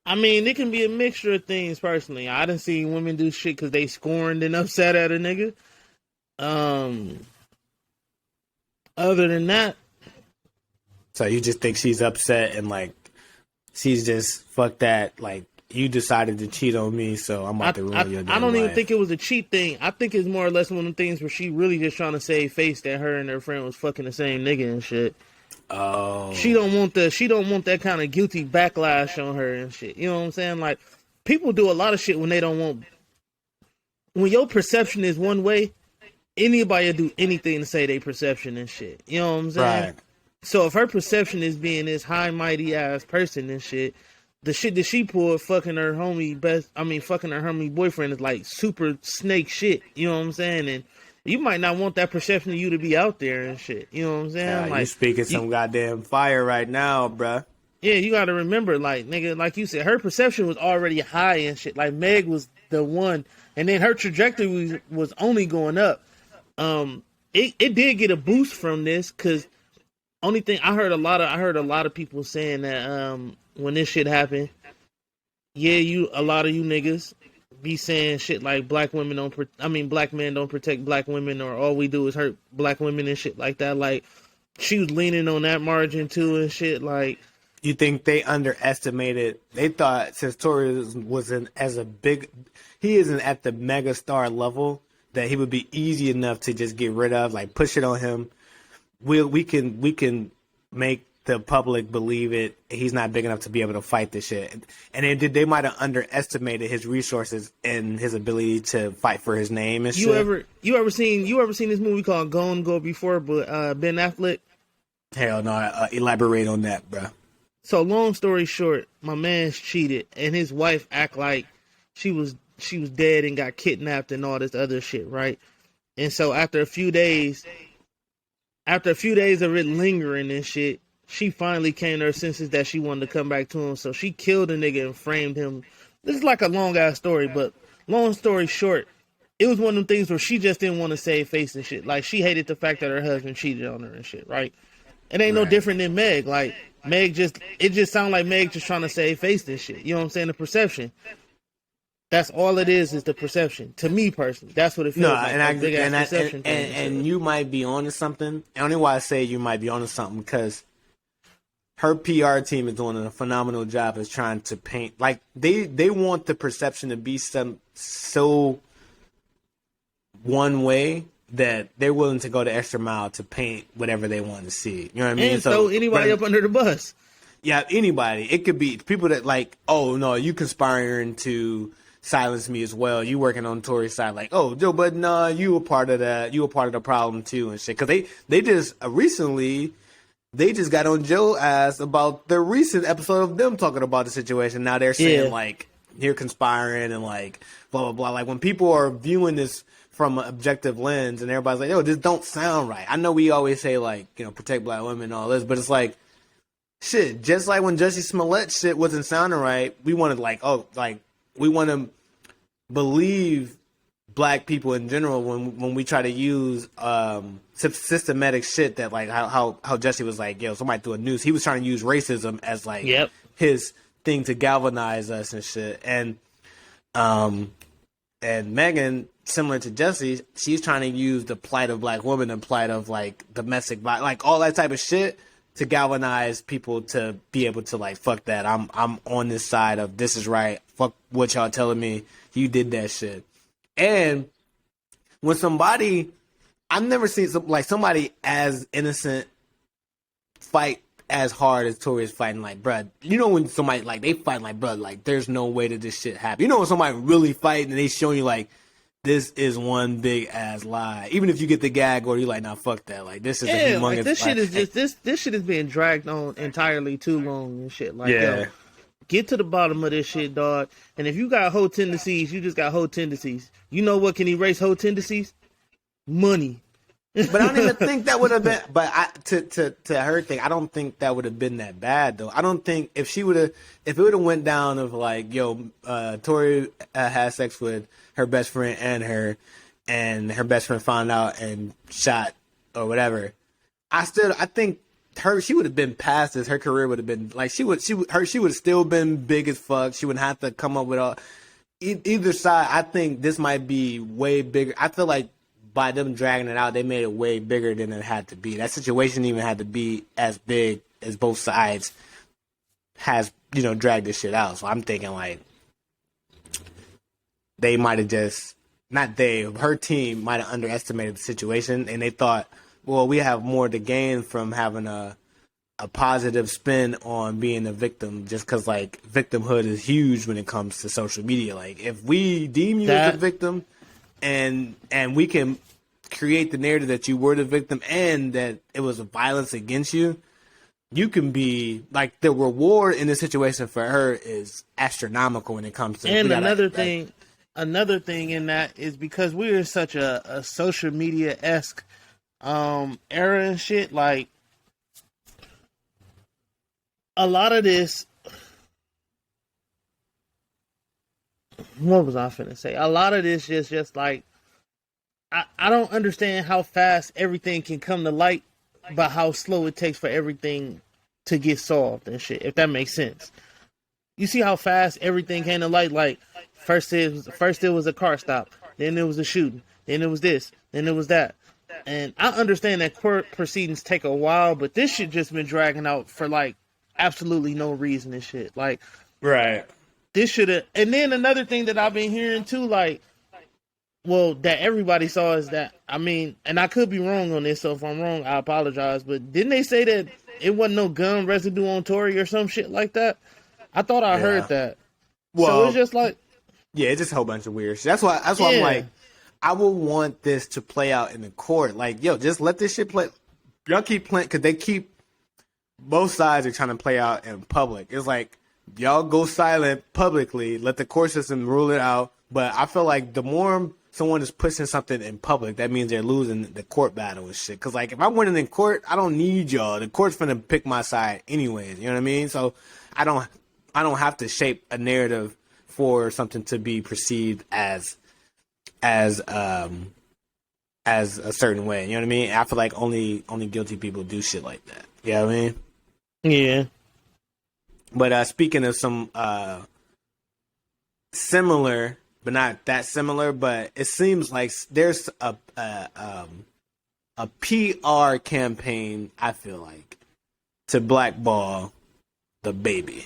I mean, it can be a mixture of things, personally. I done seen women do shit because they scorned and upset at a nigga. Other than that, so you just think she's upset and, like, she's just, fuck that, like, you decided to cheat on me, so I'm about to ruin your damn I don't life. even think it was a cheat thing. I think it's more or less one of them things where she really just trying to save face that her and her friend was fucking the same nigga and shit. Oh. She don't want that kind of guilty backlash on her and shit. You know what I'm saying? Like, people do a lot of shit when they don't want. When your perception is one way, anybody will do anything to say their perception and shit. You know what I'm saying? Right. So if her perception is being this high mighty ass person and shit, the shit that she pulled fucking her homie boyfriend is like super snake shit. You know what I'm saying? And you might not want that perception of you to be out there and shit. You know what I'm saying? Like, you speaking some goddamn fire right now, bruh. Yeah, you gotta remember, like, nigga, like you said, her perception was already high and shit. Like, Meg was the one, and then her trajectory was only going up. It did get a boost from this, cause only thing I heard a lot of people saying that when this shit happened, yeah, a lot of you niggas be saying shit like black men don't protect black women, or all we do is hurt black women and shit like that. Like, she was leaning on that margin too and shit. Like, you think they underestimated? They thought since Tory wasn't he isn't at the mega star level, that he would be easy enough to just get rid of, like, push it on him. We can make the public believe it. He's not big enough to be able to fight this shit. And they might have underestimated his resources and his ability to fight for his name and shit. You ever seen this movie called Gone Go Before, but Ben Affleck? Hell no, elaborate on that, bro. So long story short, my man's cheated, and his wife act like she was dead and got kidnapped and all this other shit, right? And so after a few days of it lingering and shit, she finally came to her senses that she wanted to come back to him. So she killed a nigga and framed him. This is like a long ass story, but long story short, it was one of them things where she just didn't want to save face and shit. Like, she hated the fact that her husband cheated on her and shit, right? It ain't no different than Meg. Like, it just sounded like Meg just trying to save face and shit. You know what I'm saying? The perception. That's all it is the perception. To me personally, that's what it feels like. And you might be onto something. The only why I say you might be onto something because her PR team is doing a phenomenal job of trying to paint. Like, they want the perception to be so one way that they're willing to go the extra mile to paint whatever they want to see. You know what I mean? And throw anybody up under the bus. Yeah, anybody. It could be people that like, oh no, you conspiring to silence me as well. You working on Tory's side, like, oh, Joe, but nah, you were part of that. You were part of the problem too and shit. Because they just recently they just got on Joe's ass about the recent episode of them talking about the situation. Now they're saying like you're conspiring and like blah blah blah. Like when people are viewing this from an objective lens and everybody's like, yo, this don't sound right. I know we always say like, you know, protect black women and all this, but it's like, shit, just like when Jussie Smollett shit wasn't sounding right, we wanted like, oh, like we want to believe black people in general when we try to use systematic shit that like how Jussie was like, yo, somebody threw a noose. He was trying to use racism as like his thing to galvanize us and shit. And Megan, similar to Jussie, she's trying to use the plight of black women, the plight of like domestic, like all that type of shit to galvanize people to be able to like, fuck that. I'm on this side of this is right. Fuck what y'all telling me. You did that shit. And when somebody, I've never seen somebody as innocent fight as hard as Tory is fighting. Like, bruh, you know when somebody like they fight like, bruh, like there's no way that this shit happened. You know when somebody really fighting and they showing you like this is one big ass lie. Even if you get the gag or you like, nah, fuck that. Like this is a humongous like, this shit lie. is just this shit is being dragged on entirely too long and shit. Like, yo, get to the bottom of this shit, dog. And if you got hoe tendencies, you just got hoe tendencies. You know what can erase hoe tendencies? Money. But I don't even think that would have been. But to her thing, I don't think that would have been that bad though. I don't think if it would have went down of like, yo, Tori had sex with her best friend and her best friend found out and shot or whatever. I think she would have been past this. Her career would have been like she would have still been big as fuck. She wouldn't have to come up with either side. I think this might be way bigger. I feel like by them dragging it out, they made it way bigger than it had to be. That situation even had to be as big as both sides has, you know, dragged this shit out. So I'm thinking like they might have her team might have underestimated the situation and they thought, well, we have more to gain from having a positive spin on being a victim just because like victimhood is huge when it comes to social media. Like if we deem you as a victim and we can create the narrative that you were the victim and that it was a violence against you, you can be like the reward in this situation for her is astronomical when it comes to. And another thing in that is because we're in such a social media-esque era and shit, like a lot of this. What was I finna say? A lot of this is just like I don't understand how fast everything can come to light, but how slow it takes for everything to get solved and shit. If that makes sense. You see how fast everything came to light. Like first it was a car stop, then there was a shooting, then it was this, then it was that. And I understand that court proceedings take a while, but this shit just been dragging out for like absolutely no reason and shit. Like, right. This should have. And then another thing that I've been hearing too, like, well, that everybody saw is that, I mean, and I could be wrong on this, so if I'm wrong, I apologize, but didn't they say that it wasn't no gun residue on Tory or some shit like that? I thought I heard that. Well, so it's just like, yeah, it's just a whole bunch of weird shit. That's why I'm like, I would want this to play out in the court. Like, yo, just let this shit play. Y'all keep playing, because they keep, both sides are trying to play out in public. It's like, y'all go silent publicly, let the court system rule it out. But I feel like the more someone is pushing something in public, that means they're losing the court battle and shit. Because, like, if I'm winning in court, I don't need y'all. The court's finna pick my side anyways. You know what I mean? So I don't have to shape a narrative for something to be perceived as a certain way. You know what I mean? I feel like only guilty people do shit like that. You know what I mean? Yeah. But speaking of some similar, but not that similar, but it seems like there's a PR campaign, I feel like, to blackball the baby.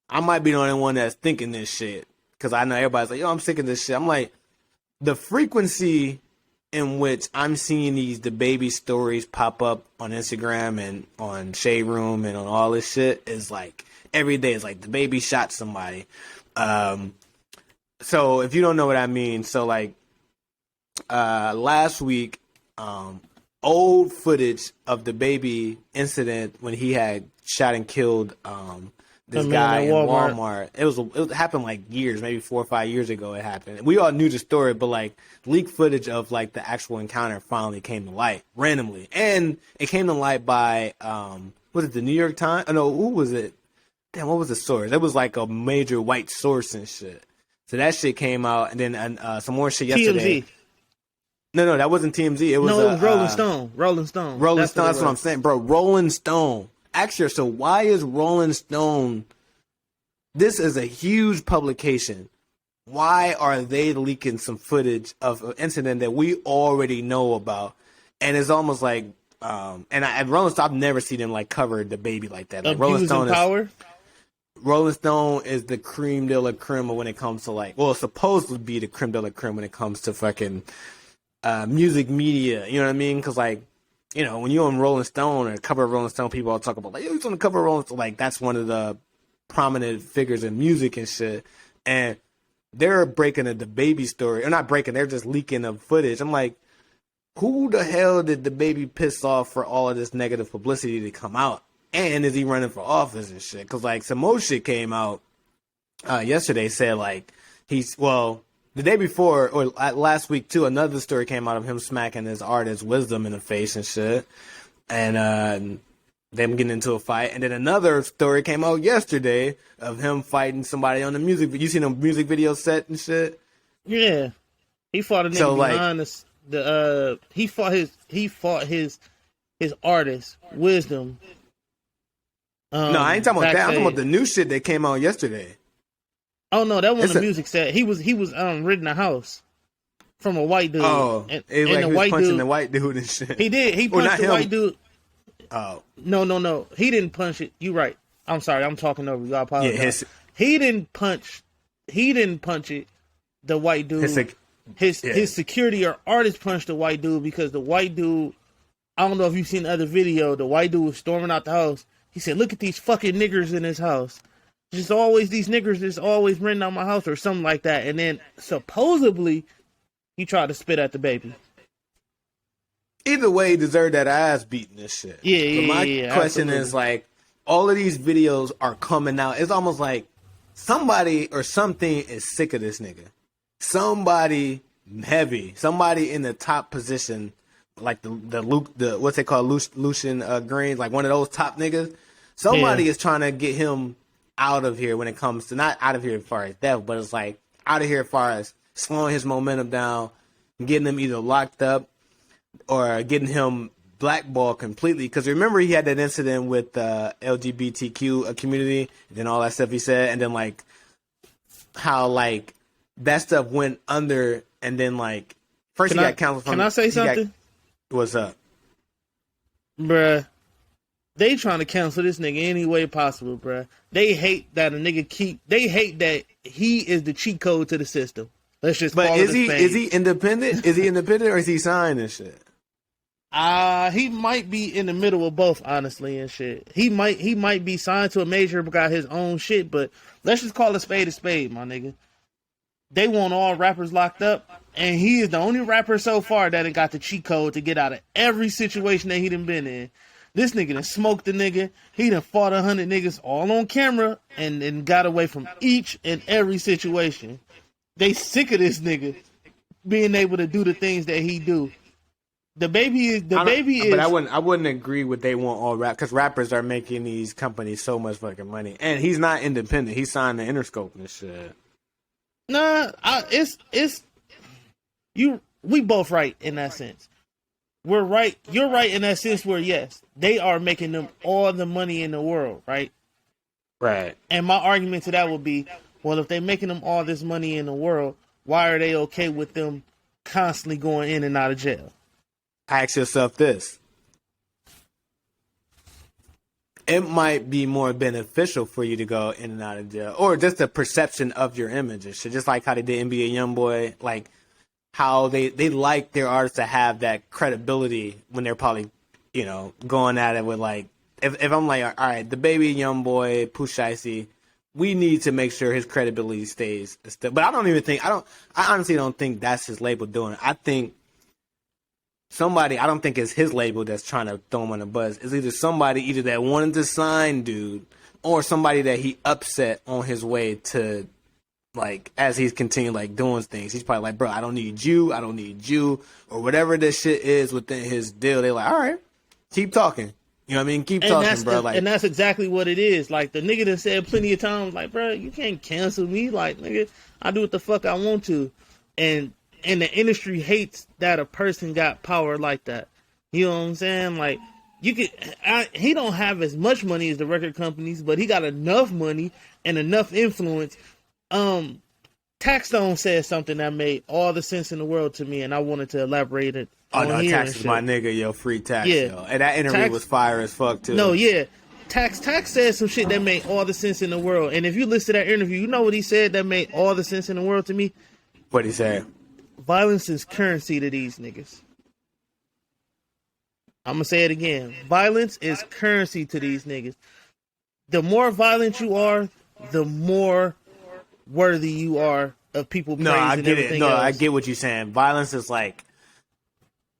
I might be the only one that's thinking this shit, because I know everybody's like, yo, I'm sick of this shit. I'm like, the frequency in which I'm seeing the baby stories pop up on Instagram and on Shade Room and on all this shit is like every day. It's like the baby shot somebody. So if you don't know what I mean, so like last week, old footage of the baby incident when he had shot and killed this guy in Walmart. It happened like years, maybe 4 or 5 years ago. It happened. We all knew the story, but like leaked footage of like the actual encounter finally came to light randomly, and it came to light by was it the New York Times? Oh, no, who was it? Damn, what was the source? It was like a major white source and shit. So that shit came out, and then some more shit yesterday. TMZ. No, that wasn't TMZ. It was Rolling Stone. Rolling Stone. That's what I'm saying, bro. Rolling Stone. Actually, so why is Rolling Stone? This is a huge publication. Why are they leaking some footage of an incident that we already know about? And it's almost like, at Rolling Stone, I've never seen them like cover the baby like that. Like Rolling Stone is the creme de la creme when it comes to like, well, it's supposed to be the creme de la creme when it comes to fucking music media. You know what I mean? Because like, you know, when you're on Rolling Stone or cover of Rolling Stone, people all talk about like, yo, he's on the cover of Rolling Stone. Like, that's one of the prominent figures in music and shit. And they're breaking the baby story. Or not breaking, they're just leaking the footage. I'm like, who the hell did the baby piss off for all of this negative publicity to come out? And is he running for office and shit? Because like some more shit came out yesterday, said like the day before, or last week too, another story came out of him smacking his artist Wisdom in the face and shit. And them getting into a fight. And then another story came out yesterday of him fighting somebody on the music. You seen the music video set and shit? Yeah. He fought a nigga behind he fought his artist, Wisdom. No, I ain't talking about that. I'm talking about the new shit that came out yesterday. Oh no, that wasn't a music set. He was renting a house from a white dude. Oh, and like the white punching dude, the white dude and shit. He did. He punched the white dude. Oh no, he didn't punch it. You right. I'm sorry. I'm talking over you. I apologize. Yeah, he didn't punch it. The white dude. His security or artist punched the white dude because the white dude. I don't know if you've seen the other video. The white dude was storming out the house. He said, "Look at these fucking niggers in his house. There's always these niggers that's always renting out my house," or something like that. And then supposedly he tried to spit at the baby. Either way, he deserved that ass beating this shit. Yeah, but my question is like, all of these videos are coming out. It's almost like somebody or something is sick of this nigga. Somebody heavy, somebody in the top position, like the what's they call Lucian Green, like one of those top niggas. Somebody is trying to get him out of here when it comes to, not out of here as far as death, but it's like out of here as far as slowing his momentum down, getting him either locked up or getting him blackballed completely. Because remember, he had that incident with the LGBTQ community, and then all that stuff he said, and then like how like that stuff went under, and then like first he got counseled from. Can I say something? What's up, bruh? They trying to cancel this nigga any way possible, bruh. They hate that a nigga they hate that he is the cheat code to the system. Let's just. But is he independent? Is he independent or is he signed and shit? He might be in the middle of both, honestly, and shit. He might be signed to a major, got his own shit, but let's just call a spade, my nigga. They want all rappers locked up, and he is the only rapper so far that got the cheat code to get out of every situation that he done been in. This nigga done smoked the nigga. He done fought 100 niggas all on camera and got away from each and every situation. They sick of this nigga being able to do the things that he do. The baby is. But I wouldn't agree with they want all rap because rappers are making these companies so much fucking money, and he's not independent. He's signed to Interscope and shit. Nah, it's you. We both right in that sense. We're right. You're right in that sense. Where yes, they are making them all the money in the world, right? Right. And my argument to that would be, well, if they're making them all this money in the world, why are they okay with them constantly going in and out of jail? Ask yourself this. It might be more beneficial for you to go in and out of jail. Or just the perception of your image and shit. Just like how they did NBA Youngboy. Like how they like their artists to have that credibility when they're probably, going at it with like, if I'm like, all right, the baby Youngboy, Pusha T, we need to make sure his credibility stays. But I honestly don't think that's his label doing it. I think I don't think it's his label that's trying to throw him on the bus. It's either that wanted to sign dude or somebody that he upset on his way to, like, as he's continuing, like, doing things. He's probably like, bro, I don't need you, or whatever this shit is within his deal. They're like, all right, keep talking. You know what I mean? Keep talking, bro. And that's exactly what it is. Like, the nigga that said plenty of times, like, bro, you can't cancel me. Like, nigga, I do what the fuck I want to. And the industry hates that a person got power like that. You know what I'm saying? Like, he don't have as much money as the record companies, but he got enough money and enough influence. Taxstone said something that made all the sense in the world to me, and I wanted to elaborate it. Oh no, Tax is my nigga, yo, free Tax, yeah. Yo. And that interview was fire as fuck too. No, yeah. Tax said some shit that made all the sense in the world. And if you listen to that interview, you know what he said that made all the sense in the world to me? What'd he say? Violence is currency to these niggas. I'm going to say it again. Violence is currency to these niggas. The more violent you are, the more worthy you are of people praising everything else. I get what you're saying. Violence is like,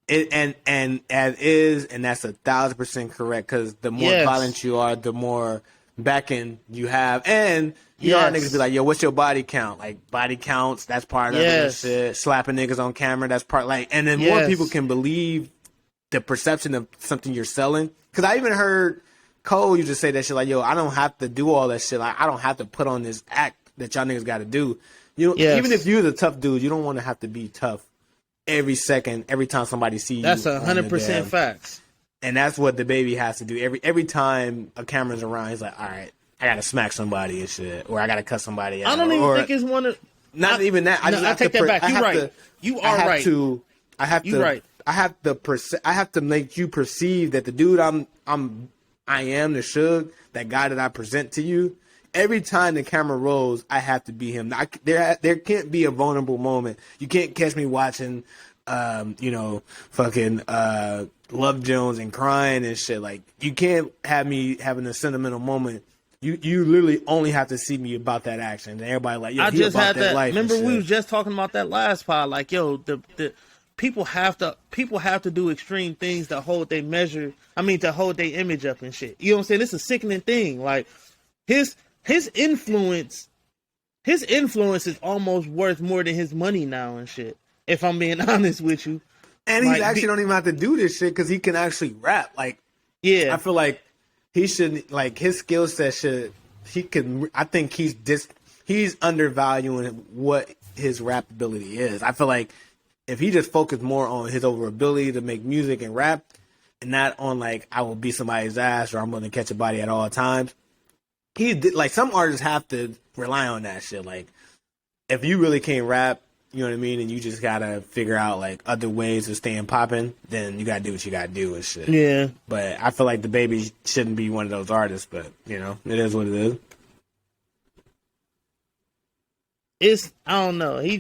and that's 1,000% correct. Because the more violent you are, the more backing you have, and you know, niggas be like, yo, what's your body count? Like, body counts, that's part of it. Shit. Slapping niggas on camera, that's part. Like, and then more people can believe the perception of something you're selling. Because I even heard Cole used to say that shit, like, yo, I don't have to do all that shit. Like, I don't have to put on this act that y'all niggas got to do. You know, even if you're the tough dude, you don't want to have to be tough every second, every time somebody sees you. That's 100% facts. And that's what the baby has to do. Every time a camera's around, he's like, all right, I gotta smack somebody and shit, or I gotta cut somebody out. I don't even think it's one of. Not even that. I take that back. You're right. You are right. I have to make you perceive that the dude I am the Suge, that guy that I present to you. Every time the camera rolls, I have to be him. There can't be a vulnerable moment. You can't catch me watching, fucking Love Jones and crying and shit. Like, you can't have me having a sentimental moment. You literally only have to see me about that action. And everybody like, yo, I just had that. Life. Remember, we was just talking about that last pod. Like, yo, the people have to do extreme things to hold their to hold their image up and shit. You know what I'm saying? It's a sickening thing. Like, his influence is almost worth more than his money now and shit. If I'm being honest with you. And he actually don't even have to do this shit because he can actually rap. Like, I feel like he should, like, his skill set I think he's undervaluing what his rap ability is. I feel like if he just focused more on his overall ability to make music and rap, and not on, like, I will beat somebody's ass or I'm going to catch a body at all times, like, some artists have to rely on that shit. Like, if you really can't rap, you know what I mean, and you just gotta figure out, like, other ways of staying popping, then you gotta do what you gotta do and shit. Yeah. But I feel like the baby shouldn't be one of those artists, but, you know, it is what it is. I don't know. He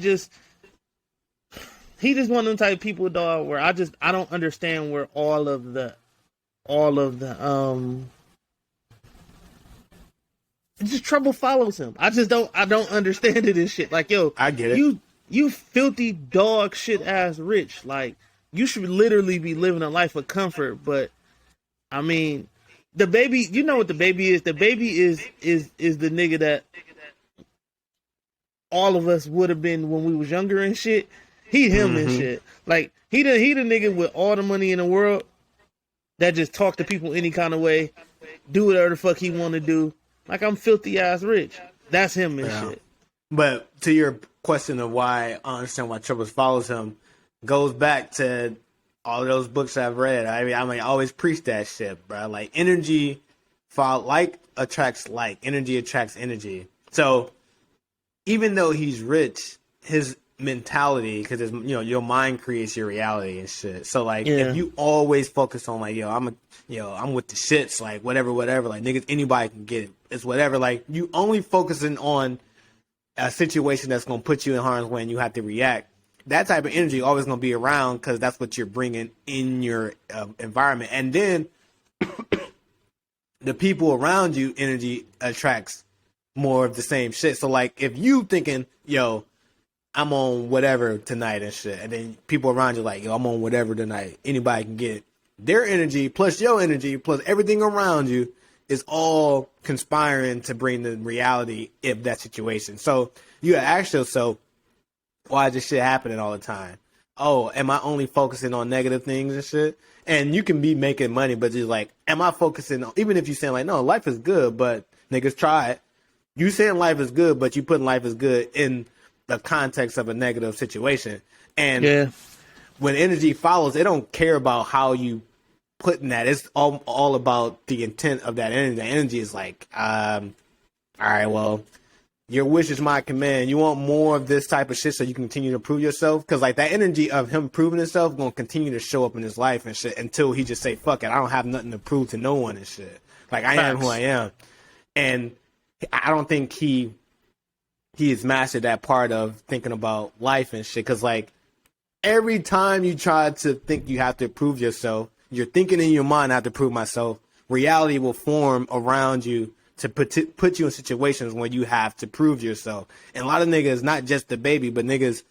he just one of them type of people, dog, where I don't understand where all of the just trouble follows him. I don't understand it and shit. Like, yo, I get it. You filthy dog shit ass rich. Like, you should literally be living a life of comfort. But I mean, the baby, you know what the baby is? The baby is the nigga that all of us would have been when we was younger and shit. He him and shit. Like, he the nigga with all the money in the world that just talk to people any kind of way, do whatever the fuck he want to do. Like, I'm filthy ass rich. That's him and shit. But to your question of why I understand why Troubles follows him, goes back to all of those books I've read. I mean, I always preach that shit, bro. Like, energy, like attracts like. Energy attracts energy. So, even though he's rich, his mentality, because your mind creates your reality and shit. So, like, if you always focus on, like, I'm with the shits, like, whatever, like, niggas, anybody can get it. It's whatever. Like, you only focusing on a situation that's going to put you in harm's way and you have to react. That type of energy always going to be around because that's what you're bringing in your environment. And then the people around you, energy attracts more of the same shit. So, like, if you thinking, yo, I'm on whatever tonight and shit, and then people around you like, yo, I'm on whatever tonight, anybody can get it. Their energy plus your energy plus everything around you is all conspiring to bring the reality of that situation. So you gotta ask yourself, why is this shit happening all the time? Oh, am I only focusing on negative things and shit? And you can be making money, but just like, am I focusing on, even if you're saying like, no, life is good, but niggas try it. You saying life is good, but you putting life is good in the context of a negative situation. And when energy follows, it don't care about how you putting that. It's all about the intent of that energy. The energy is like, all right, well, your wish is my command. You want more of this type of shit so you can continue to prove yourself? Because, like, that energy of him proving himself is going to continue to show up in his life and shit until he just say, fuck it, I don't have nothing to prove to no one and shit. Like, I am who I am. And I don't think he has mastered that part of thinking about life and shit. Because, like, every time you try to think you have to prove yourself, you're thinking in your mind, I have to prove myself. Reality will form around you to put you in situations where you have to prove yourself. And a lot of niggas, not just the baby, but niggas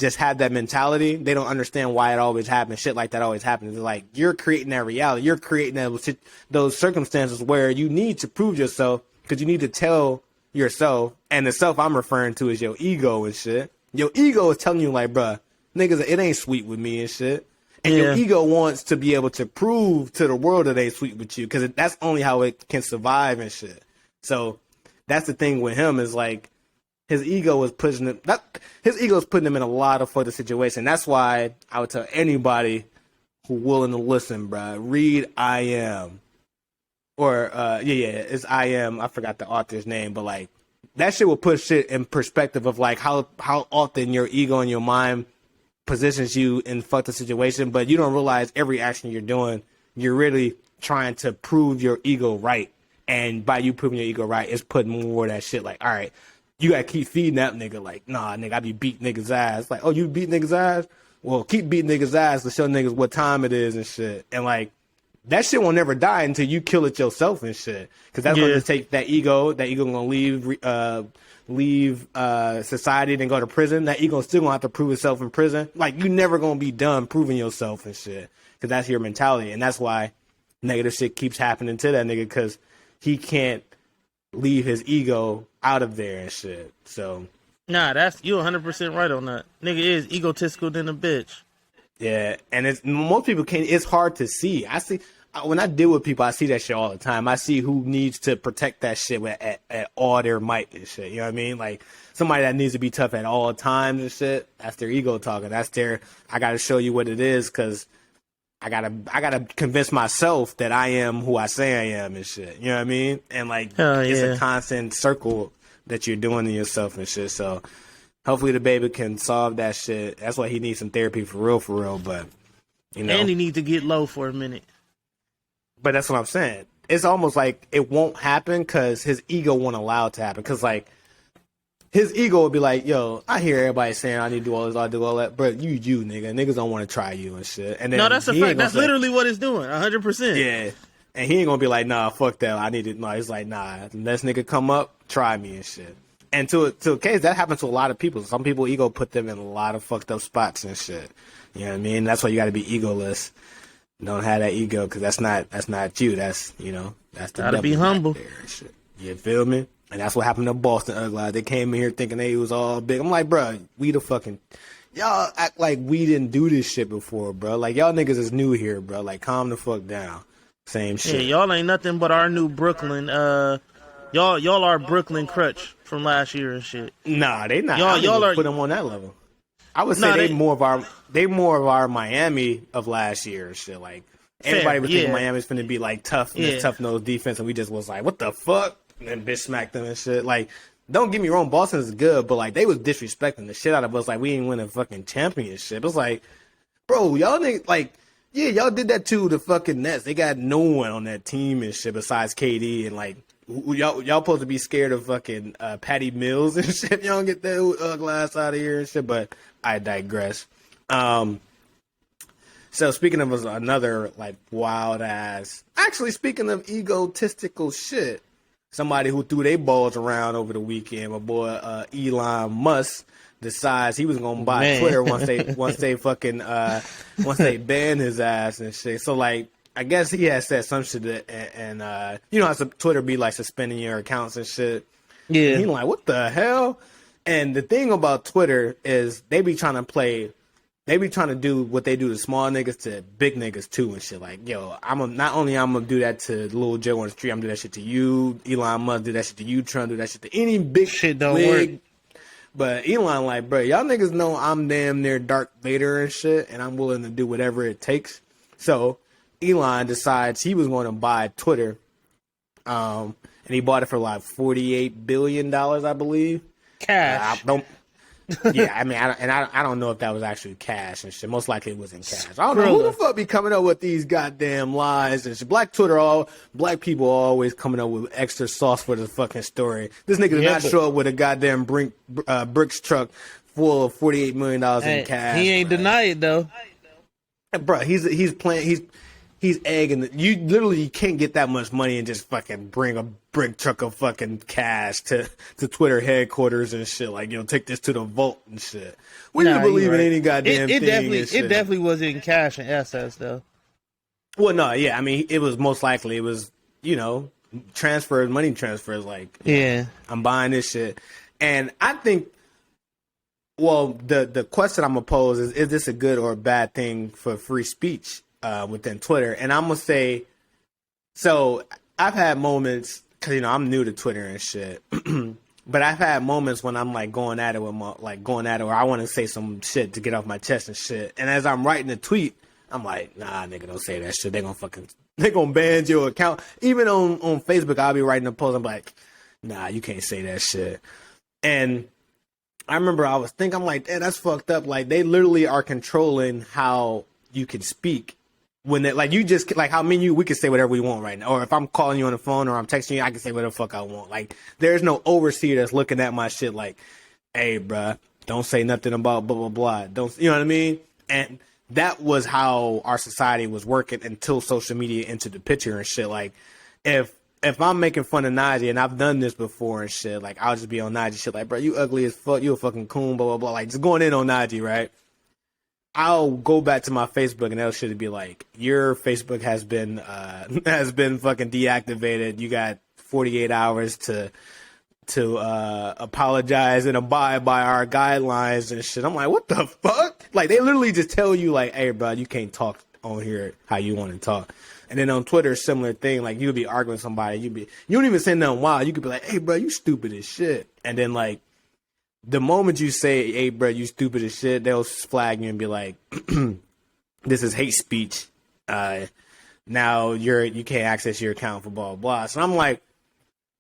just have that mentality. They don't understand why it always happens. Shit like that always happens. It's like, you're creating that reality. You're creating those circumstances where you need to prove yourself because you need to tell yourself, and the self I'm referring to is your ego and shit. Your ego is telling you like, bruh, niggas, it ain't sweet with me and shit. And your ego wants to be able to prove to the world that they sweet with you because that's only how it can survive and shit. So that's the thing with him is like his ego is pushing him. His ego is putting him in a lot of further situations. That's why I would tell anybody who willing to listen, bro, read I Am. Or it's I Am. I forgot the author's name, but like that shit will put shit in perspective of like how often your ego and your mind positions you in fucked up situation, but you don't realize every action you're doing, you're really trying to prove your ego right. And by you proving your ego right, it's putting more of that shit like, all right, you gotta keep feeding that nigga like, nah, nigga, I be beating niggas' ass. Like, oh, you beat niggas' ass? Well, keep beating niggas' ass to show niggas what time it is and shit. And like, that shit will never die until you kill it yourself and shit. Because that's gonna take that ego gonna leave society, then go to prison. That ego still gonna have to prove itself in prison. Like, you never gonna be done proving yourself and shit, because that's your mentality. And that's why negative shit keeps happening to that nigga, because he can't leave his ego out of there and shit. So nah, that's, you 100% right on that. Nigga is egotistical than a bitch. Yeah, and it's most people can't. It's hard to see. I see when I deal with people, I see that shit all the time. I see who needs to protect that shit at all their might and shit. You know what I mean? Like, somebody that needs to be tough at all times and shit. That's their ego talking. That's their, I got to show you what it is because I gotta convince myself that I am who I say I am and shit. You know what I mean? And like, it's a constant circle that you're doing to yourself and shit. So hopefully the baby can solve that shit. That's why he needs some therapy for real. But, you know. And he needs to get low for a minute. But that's what I'm saying. It's almost like it won't happen because his ego won't allow it to happen. Because, like, his ego would be like, yo, I hear everybody saying I need to do all this, I do all that, but you nigga, niggas don't want to try you and shit. And then no, that's a fact. That's literally what it's doing, 100%. Yeah, and he ain't gonna be like, nah, fuck that, I need it. No, he's like, nah, let's nigga come up, try me and shit. And to a case that happens to a lot of people. Some people ego put them in a lot of fucked up spots and shit. You know what I mean? That's why you got to be egoless. Don't have that ego because that's not you. That's that's the gotta be humble. There and shit. You feel me? And that's what happened to Boston Ugly. They came in here thinking they was all big. I'm like, bro, y'all act like we didn't do this shit before, bro. Like y'all niggas is new here, bro. Like calm the fuck down. Same shit. Yeah, y'all ain't nothing but our new Brooklyn. Y'all are Brooklyn Crutch from last year and shit. Nah, they not. Y'all are put them on that level. I would say they more of our Miami of last year and shit. Like everybody was thinking Miami's finna be like tough nosed defense, and we just was like, what the fuck? And then bitch smacked them and shit. Like, don't get me wrong, Boston is good, but like they was disrespecting the shit out of us. Like we ain't win a fucking championship. It was like, bro, y'all niggas like. Yeah, y'all did that to the fucking Nets. They got no one on that team and shit besides KD and like y'all supposed to be scared of fucking Patty Mills and shit. Y'all don't get that glass out of here and shit. But I digress. So speaking of another like wild ass, actually speaking of egotistical shit, somebody who threw their balls around over the weekend, my boy Elon Musk. Decides he was gonna buy Twitter once they ban his ass and shit. So like I guess he had said some shit and you know how Twitter be like suspending your accounts and shit. Yeah, and he like what the hell? And the thing about Twitter is they be trying to do what they do to small niggas to big niggas too and shit. Like yo, I'm gonna do that to Lil Joe on the street. I'm gonna do that shit to you. Elon Musk do that shit to you. Trump do that shit to any big shit. Don't work. But Elon like, bro, y'all niggas know I'm damn near Darth Vader and shit, and I'm willing to do whatever it takes. So Elon decides he was going to buy Twitter, and he bought it for like $48 billion, I believe. Cash. Yeah, I mean, I don't know if that was actually cash and shit. Most likely it was in cash. I don't know who the fuck be coming up with these goddamn lies and shit. Black people are always coming up with extra sauce for the fucking story. This nigga did not show up with a goddamn bricks truck full of $48 million in cash. He ain't deny it though. Bro, he's egging. You literally can't get that much money and just fucking bring a brick truck of fucking cash to Twitter headquarters and shit. Like, take this to the vault and shit. We didn't believe in any goddamn thing. It definitely was in cash and assets though. Well, no, yeah. I mean, it was most likely money transfers. Like, yeah, I'm buying this shit, and I think. Well, the question I'm gonna pose is this a good or a bad thing for free speech? Within Twitter, and I'm gonna say, so I've had moments because I'm new to Twitter and shit, but I've had moments when I'm like going at it or I want to say some shit to get off my chest and shit, and as I'm writing a tweet, I'm like, nah, nigga, don't say that shit. They gonna ban your account. Even on Facebook, I'll be writing a post. I'm like, nah, you can't say that shit. And I remember I was thinking, I'm like, that's fucked up. Like they literally are controlling how you can speak. When they, like you just like how me and you, we can say whatever we want right now. Or if I'm calling you on the phone or I'm texting you, I can say whatever the fuck I want. Like there's no overseer that's looking at my shit like, hey, bruh, don't say nothing about blah blah blah. Don't you know what I mean? And that was how our society was working until social media entered the picture and shit. Like if I'm making fun of Najee and I've done this before and shit, like I'll just be on Najee shit like, bro, you ugly as fuck, you a fucking coon, blah blah blah. Like just going in on Najee, right? I'll go back to my Facebook and that shit be like, your Facebook has been fucking deactivated. You got 48 hours to apologize and abide by our guidelines and shit. I'm like, what the fuck? Like they literally just tell you like, hey, bro, you can't talk on here how you want to talk. And then on Twitter, similar thing. Like you'll be arguing with somebody, you don't even say nothing wild. You could be like, hey, bro, you stupid as shit. And then like. The moment you say, hey, bro, you stupid as shit, they'll flag you and be like, this is hate speech. Now you can't access your account for blah, blah. So I'm like,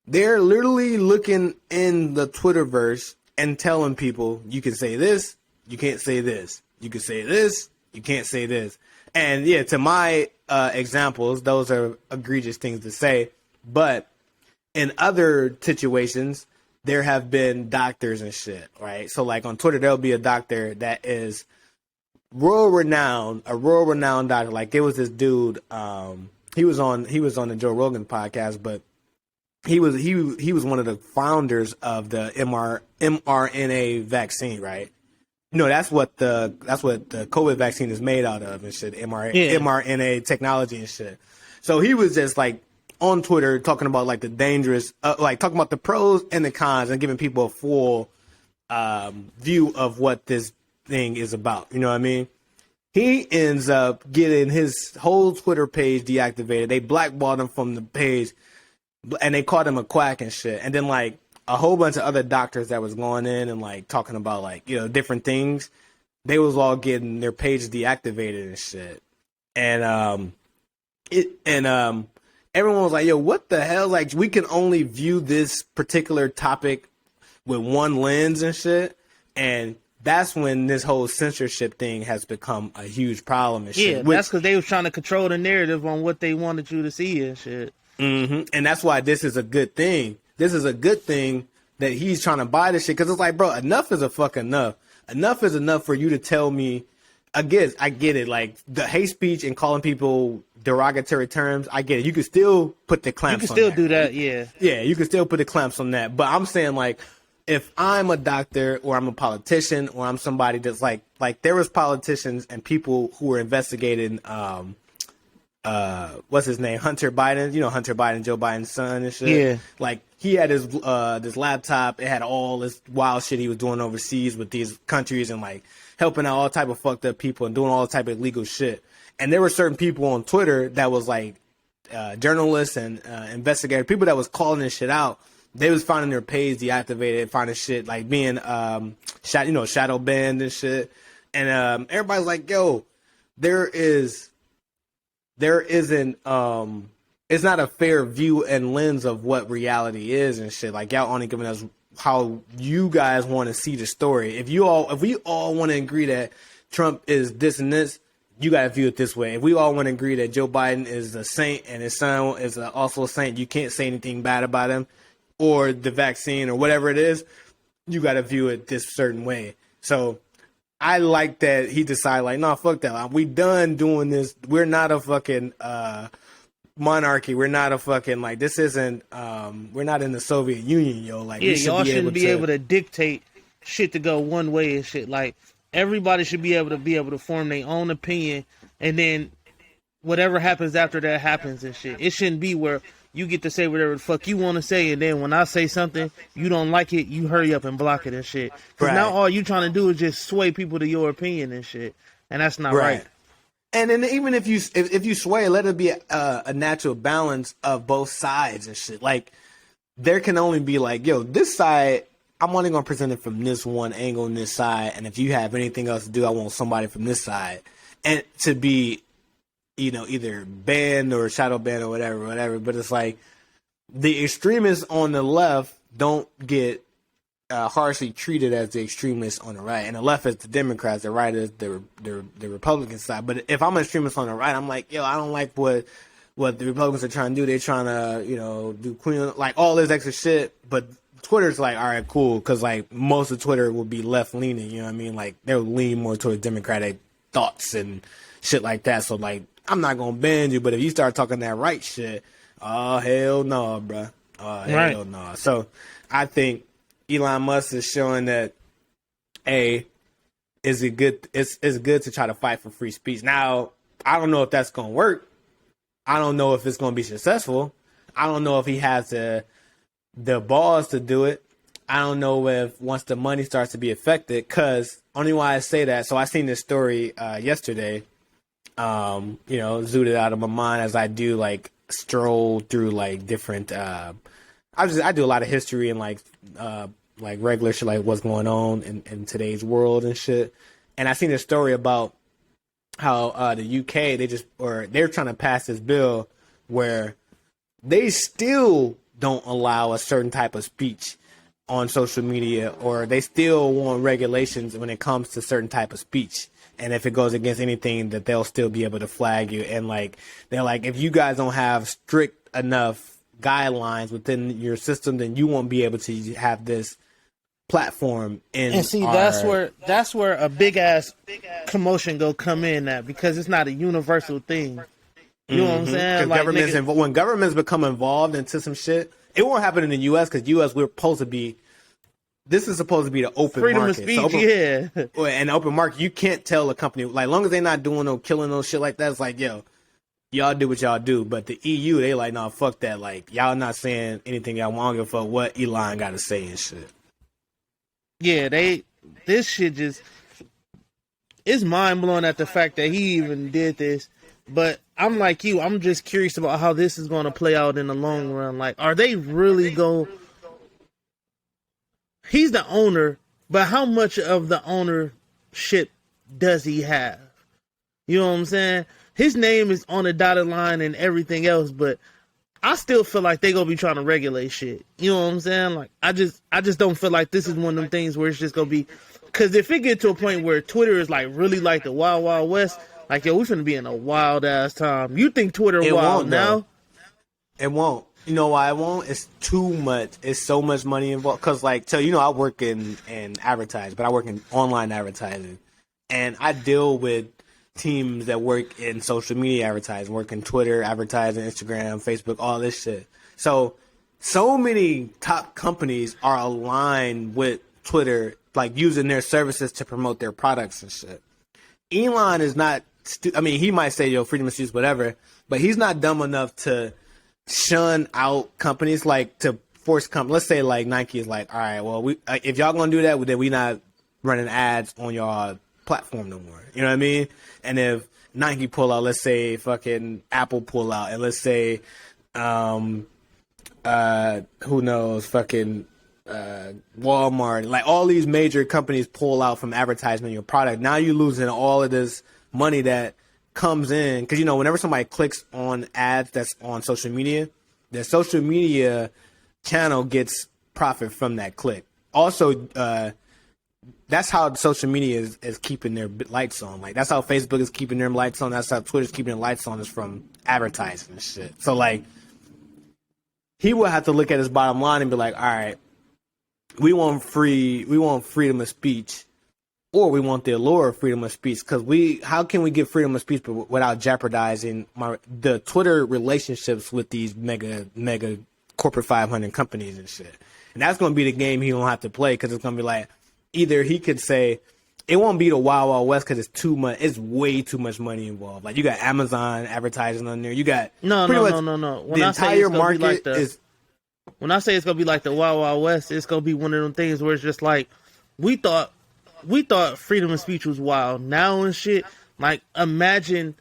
they're literally looking in the Twitterverse and telling people, you can say this, you can't say this. You can say this, you can't say this. And yeah, to my examples, those are egregious things to say. But in other situations, there have been doctors and shit, right? So like on Twitter, there'll be a doctor that is a world renowned doctor. Like there was this dude, he was on the Joe Rogan podcast, but he was one of the founders of the mRNA vaccine, right? No, that's what the COVID vaccine is made out of and shit, mRNA technology and shit. So he was just like on Twitter talking about like the dangerous, like talking about the pros and the cons and giving people a full view of what this thing is about. You know what I mean? He ends up getting his whole Twitter page deactivated. They blackballed him from the page and they called him a quack and shit. And then like a whole bunch of other doctors that was going in and like talking about like, you know, different things, they was all getting their pages deactivated and shit. And everyone was like, yo, what the hell? Like, we can only view this particular topic with one lens and shit. And that's when this whole censorship thing has become a huge problem and shit. Yeah, that's because they was trying to control the narrative on what they wanted you to see and shit. Mm-hmm. And that's why this is a good thing. This is a good thing that he's trying to buy this shit. Because it's like, bro, enough is a fuck enough. Enough is enough for you to tell me. I get it. Like, the hate speech and calling people derogatory terms, I get it. You can still put the clamps on that. You can still do that, yeah. Yeah, you can still put the clamps on that. But I'm saying, like, if I'm a doctor or I'm a politician or I'm somebody that's like there was politicians and people who were investigating what's his name, Hunter Biden, you know, Hunter Biden, Joe Biden's son and shit. Yeah. Like he had his this laptop, it had all this wild shit he was doing overseas with these countries and like helping out all type of fucked up people and doing all type of illegal shit. And there were certain people on Twitter that was like journalists and investigators, people that was calling this shit out. They was finding their page deactivated, finding shit like being shadow banned and shit. And everybody's like, yo, there isn't it's not a fair view and lens of what reality is and shit. Like, y'all only giving us how you guys want to see the story. If we all want to agree that Trump is this and this, you got to view it this way. If we all want to agree that Joe Biden is a saint and his son is also a saint, you can't say anything bad about him or the vaccine or whatever it is, you got to view it this certain way. So I like that he decided, like, no, fuck that. We done doing this. We're not a fucking monarchy. We're not a fucking, like, this isn't, we're not in the Soviet Union, yo. Like, yeah, y'all shouldn't be able to dictate shit to go one way and shit. Like, everybody should be able to form their own opinion, and then whatever happens after that happens and shit. It shouldn't be where you get to say whatever the fuck you want to say, and then when I say something, you don't like it, you hurry up and block it and shit. Because now all you trying to do is just sway people to your opinion and shit, and that's not right. And then even if you sway, let it be a natural balance of both sides and shit. Like, there can only be like, yo, this side, I'm only going to present it from this one angle on this side, and if you have anything else to do, I want somebody from this side. And to be, you know, either banned or shadow banned or whatever. But it's like the extremists on the left don't get harshly treated as the extremists on the right. And the left is the Democrats, the right is the Republican side. But if I'm an extremist on the right, I'm like, yo, I don't like what the Republicans are trying to do. They're trying to, you know, do Queen, like all this extra shit. But Twitter's like, all right, cool. Because like most of Twitter will be left leaning, you know what I mean? Like they'll lean more towards Democratic thoughts and shit like that. So like, I'm not gonna ban you, but if you start talking that right shit, oh hell no, bruh. Oh hell no. So I think Elon Musk is showing that it's good to try to fight for free speech. Now, I don't know if that's gonna work. I don't know if it's gonna be successful. I don't know if he has the balls to do it. I don't know if once the money starts to be affected, cause only why I say that, so I seen this story yesterday. You know, zooted it out of my mind as I do like stroll through like different I do a lot of history and like regular shit, like what's going on in today's world and shit. And I seen a story about how the UK they're trying to pass this bill where they still don't allow a certain type of speech on social media, or they still want regulations when it comes to certain type of speech. And if it goes against anything, that they'll still be able to flag you. And like, they're like, if you guys don't have strict enough guidelines within your system, then you won't be able to have this platform in. And see, that's where a big ass commotion go come in at, because it's not a universal thing. You know what I'm saying? Like, when governments become involved into some shit, it won't happen in the U.S. because U.S. we're supposed to be. This is supposed to be the open freedom market. of speech, And open market, you can't tell a company, like, long as they're not doing no killing, no shit like that, it's like, yo, y'all do what y'all do. But the EU, they like, nah, fuck that. Like, y'all not saying anything y'all want to give a fuck what Elon got to say and shit. Yeah, this shit just, it's mind blowing at the fact that he even did this. But I'm like you, I'm just curious about how this is going to play out in the long run. Like, are they really going? He's the owner, but how much of the ownership does he have? You know what I'm saying? His name is on the dotted line and everything else, but I still feel like they gonna be trying to regulate shit. You know what I'm saying? Like, I just don't feel like this is one of them things where it's just gonna be, because if it get to a point where Twitter is like really like the Wild Wild West, like, yo, we finna be in a wild ass time. You think Twitter wild now? It won't. You know why it won't? It's too much. It's so much money involved. Because, like, so, I work in advertising, but I work in online advertising. And I deal with teams that work in social media advertising, work in Twitter, advertising, Instagram, Facebook, all this shit. So many top companies are aligned with Twitter, like, using their services to promote their products and shit. Elon is not, he might say, yo, freedom of speech, whatever, but he's not dumb enough to shun out companies, like, to force companies. Let's say, like, Nike is like, all right, well, if y'all gonna do that, then we not running ads on your platform no more. You know what I mean? And if Nike pull out, let's say fucking Apple pull out, and let's say, who knows, fucking Walmart, like, all these major companies pull out from advertising your product. Now you're losing all of this money that comes in, because whenever somebody clicks on ads that's on social media, the social media channel gets profit from that click. Also, that's how social media is keeping their lights on. Like, that's how Facebook is keeping their lights on. That's how Twitter's keeping their lights on, is from advertising and shit. So, like, he will have to look at his bottom line and be like, all right, we want freedom of speech, or we want the allure of freedom of speech, because how can we get freedom of speech without jeopardizing the Twitter relationships with these mega corporate 500 companies and shit? And that's going to be the game he don't have to play, because it's going to be like, either he could say, it won't be the Wild Wild West because it's too much. It's way too much money involved. Like, you got Amazon advertising on there. You got no. The entire market is. When I say it's gonna be like the Wild Wild West, it's gonna be one of them things where it's just like, we thought freedom of speech was wild now and shit. Like, imagine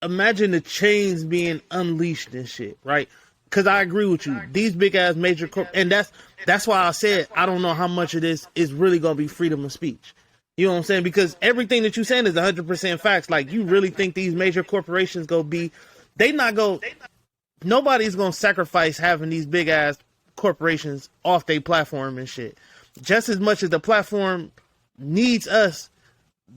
the chains being unleashed and shit, right? Because I agree with you. These big ass major and that's why I said I don't know how much of this is really gonna be freedom of speech. You know what I'm saying? Because everything that you're saying is 100% facts. Like, you really think these major corporations nobody's gonna sacrifice having these big ass corporations off their platform and shit. Just as much as the platform needs us,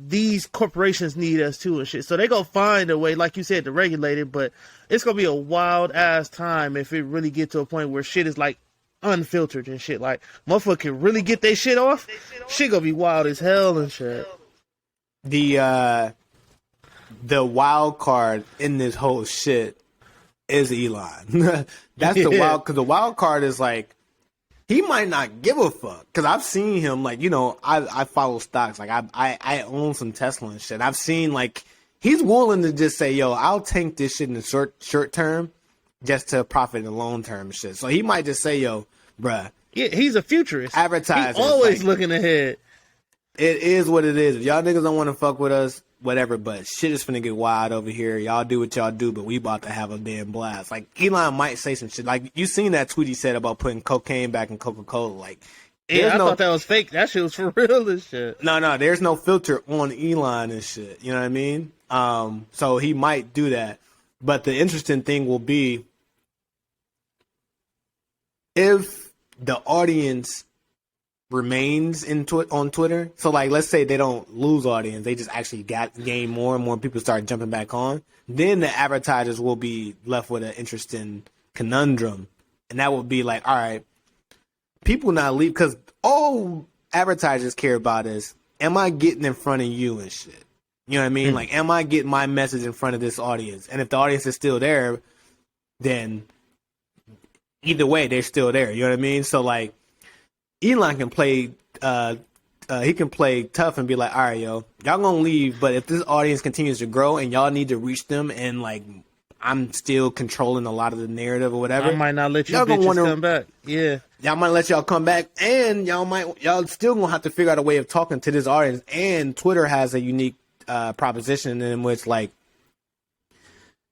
these corporations need us too and shit. So they gonna find a way, like you said, to regulate it. But it's gonna be a wild ass time if it really get to a point where shit is like unfiltered and shit. Like, motherfucker can really get their shit off. Shit gonna be wild as hell and shit. The wild card in this whole shit is Elon. That's the wild, because the wild card is like, he might not give a fuck. Because I've seen him, like, I follow stocks. Like, I own some Tesla and shit. I've seen, like, he's willing to just say, yo, I'll tank this shit in the short term just to profit in the long term and shit. So he might just say, yo, bruh. Yeah, he's a futurist. Advertising. He's always looking ahead. It is what it is. If y'all niggas don't want to fuck with us, whatever, but shit is finna get wild over here. Y'all do what y'all do, but we about to have a damn blast. Like, Elon might say some shit. Like, you seen that tweet he said about putting cocaine back in Coca-Cola. Like, yeah, I thought that was fake. That shit was for real and shit. No, there's no filter on Elon and shit. You know what I mean? So he might do that. But the interesting thing will be, if the audience remains on Twitter. So, like, let's say they don't lose audience, they just actually gain more and more people start jumping back on. Then the advertisers will be left with an interesting conundrum And that would be like, all right, people not leave, because all advertisers care about is, am I getting in front of you and shit? You know what I mean? Like, am I getting my message in front of this audience? And if the audience is still there, then either way, they're still there. You know what I mean? So, like, Elon can play, he can play tough and be like, all right, yo, y'all gonna leave, but if this audience continues to grow and y'all need to reach them, and like, I'm still controlling a lot of the narrative or whatever, I might not let you y'all bitches come back. Yeah. Y'all might let y'all come back, and y'all still gonna have to figure out a way of talking to this audience. And Twitter has a unique proposition in which, like,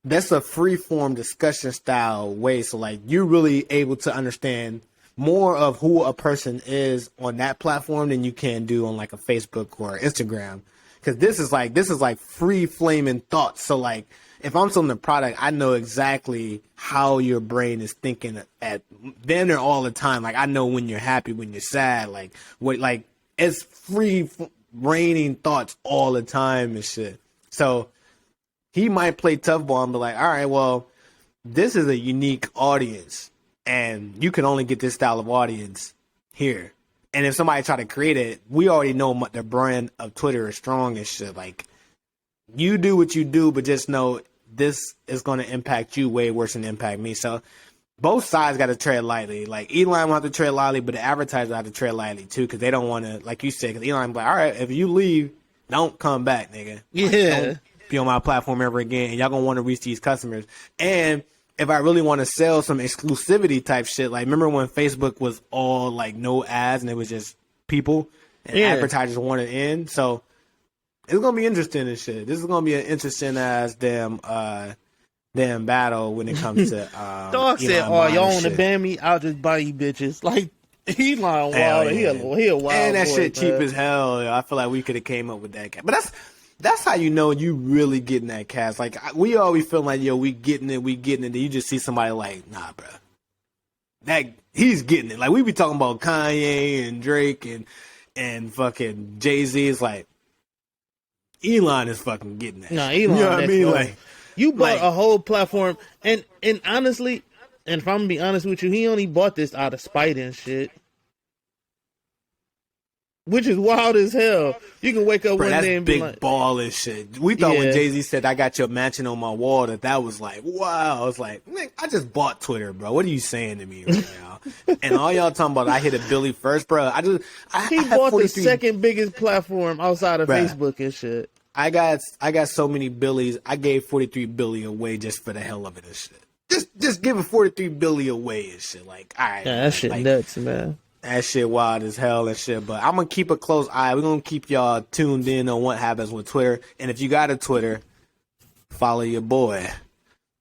that's a free form discussion style way. So, like, you're really able to understand more of who a person is on that platform than you can do on like a Facebook or Instagram. Because this is like free flaming thoughts. So, like, if I'm selling the product, I know exactly how your brain is thinking at then or all the time. Like, I know when you're happy, when you're sad, like what, like, it's free raining thoughts all the time and shit. So he might play tough ball and be like, all right, well, this is a unique audience, and you can only get this style of audience here. And if somebody try to create it, we already know the brand of Twitter is strong and shit. Like, you do what you do, but just know this is going to impact you way worse than impact me. So both sides got to tread lightly. Like, Elon will have to tread lightly, but the advertiser have to tread lightly too, because they don't want to, like you said, because Elon be like, all right, if you leave, don't come back, nigga. Yeah. Like, don't be on my platform ever again, and y'all going to want to reach these customers. And if I really want to sell some exclusivity type shit, like, remember when Facebook was all like no ads and it was just people, and advertisers wanted in? So it's gonna be interesting and shit. This is gonna be an interesting ass damn battle when it comes to Dog said, "Oh, y'all want to ban me? I'll just buy you bitches." Like, Elon wild, he a wild, and that boy, shit cheap man. as hell. Yo. I feel like we could have came up with that. But that's how you know you really getting that cast. Like, we always feel like, yo, we getting it. Then you just see somebody like, nah, bro, that he's getting it. Like, we be talking about Kanye and Drake and fucking Jay-Z. It's like, Elon is fucking getting that. Nah, shit. Elon. You know what I mean? Like, you bought a whole platform, and honestly, and if I'm gonna be honest with you, he only bought this out of spite and shit, which is wild as hell. You can wake up one day and be big like, ball and shit. We thought when Jay-Z said, I got your mansion on my wall, that was like, wow. I was like, man, I just bought Twitter, bro. What are you saying to me right now? And all y'all talking about, I hit a Billy first, bro. He bought the second biggest platform outside of Facebook and shit. I got so many Billies. I gave 43 Billy away just for the hell of it and shit. Just giving 43 Billy away and shit. Like, all right. Yeah, that shit like, nuts, man. That shit wild as hell and shit. But I'm going to keep a close eye. We're going to keep y'all tuned in on what happens with Twitter. And if you got a Twitter, follow your boy.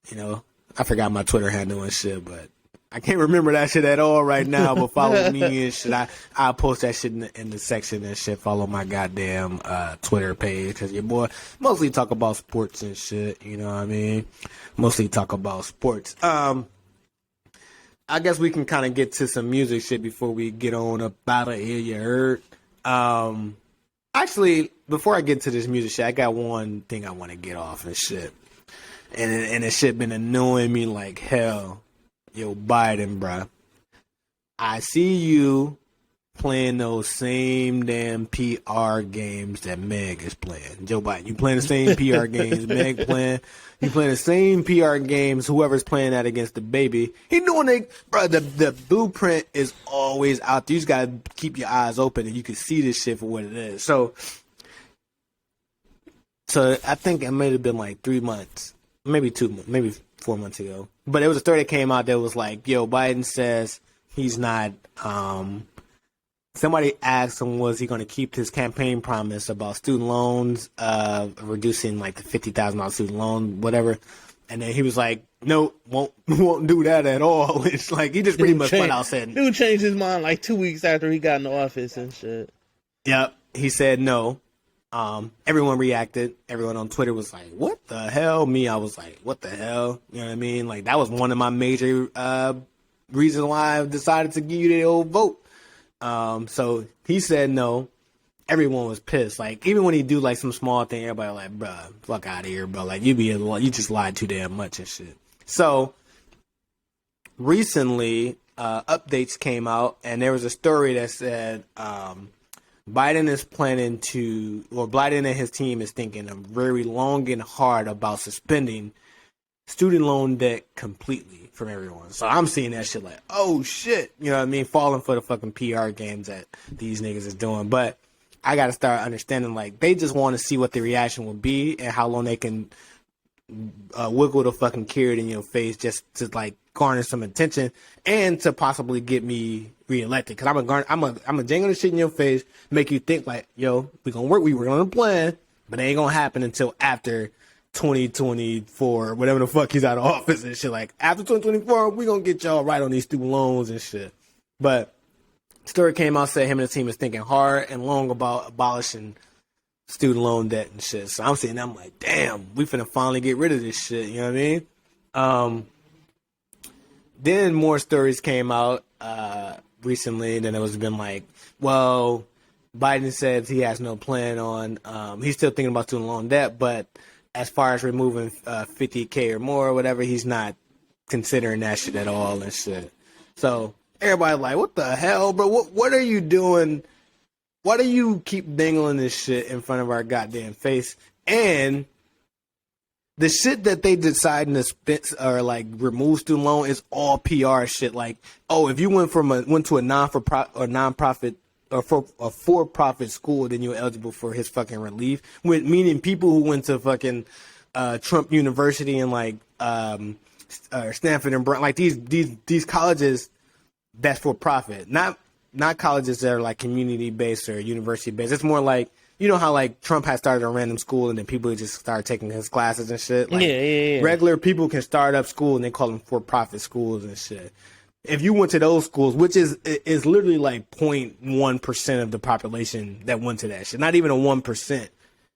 You know, I forgot my Twitter handle and shit, but I can't remember that shit at all right now. But follow me and shit. I'll post that shit in the section and shit. Follow my goddamn Twitter page, because your boy mostly talk about sports and shit. You know what I mean? Mostly talk about sports. I guess we can kind of get to some music shit before we get on up out of here. You heard? Actually, before I get to this music shit, I got one thing I want to get off and shit. And this shit been annoying me like hell. Yo, Biden, bruh. I see you playing those same damn PR games that Meg is playing. Joe Biden, you playing the same PR games Meg playing. You playing the same PR games whoever's playing that against the baby. He doing it, bro. The blueprint is always out there. You just gotta keep your eyes open and you can see this shit for what it is. So I think it may have been like 3 months, maybe 2 months, maybe 4 months ago. But it was a story that came out that was like, yo, Biden says he's not, somebody asked him, was he going to keep his campaign promise about student loans, reducing like the $50,000 student loan, whatever. And then he was like, no, won't do that at all. It's like, he just pretty much flat out said. Dude changed his mind like 2 weeks after he got in the office and shit. Yep. He said no. Everyone reacted. Everyone on Twitter was like, what the hell? Me, I was like, what the hell? You know what I mean? Like, that was one of my major reasons why I decided to give you the old vote. So he said no. Everyone was pissed. Like, even when he do like some small thing, everybody like, bruh, fuck out of here, bro. Like, you just lied too damn much and shit. So recently, updates came out, and there was a story that said Biden is planning to, or Biden and his team is thinking very long and hard about suspending student loan debt completely from everyone. So I'm seeing that shit like, oh shit, you know what I mean? Falling for the fucking PR games that these niggas is doing. But I got to start understanding, like, they just want to see what the reaction will be and how long they can wiggle the fucking carrot in your face just to, like, garner some attention and to possibly get me reelected. Because I'm a jangle the shit in your face, make you think like, yo, we were on a plan, but it ain't gonna happen until after 2024, whatever the fuck he's out of office and shit. Like, after 2024, we gonna get y'all right on these student loans and shit. But story came out, said him and the team is thinking hard and long about abolishing student loan debt and shit. So I'm sitting there, I'm like, damn, we finna finally get rid of this shit. You know what I mean? Then more stories came out recently. Then it was been like, well, Biden says he has no plan on. He's still thinking about student loan debt, but as far as removing $50K or more or whatever, he's not considering that shit at all and shit. So everybody like, what the hell, bro? What are you doing? Why do you keep dangling this shit in front of our goddamn face? And the shit that they deciding to spend or like remove student loan is all PR shit. Like, oh, if you went to a non-profit or for a for-profit school, then you're eligible for his fucking relief. Meaning people who went to fucking Trump University and like Stanford and Brown, like these colleges that's for profit, not colleges that are like community based or university based. It's more like, you know how like Trump has started a random school and then people just start taking his classes and shit. Like, yeah. Regular people can start up school and they call them for profit schools and shit. If you went to those schools, which is literally like 0.1% of the population that went to that shit, not even a 1%.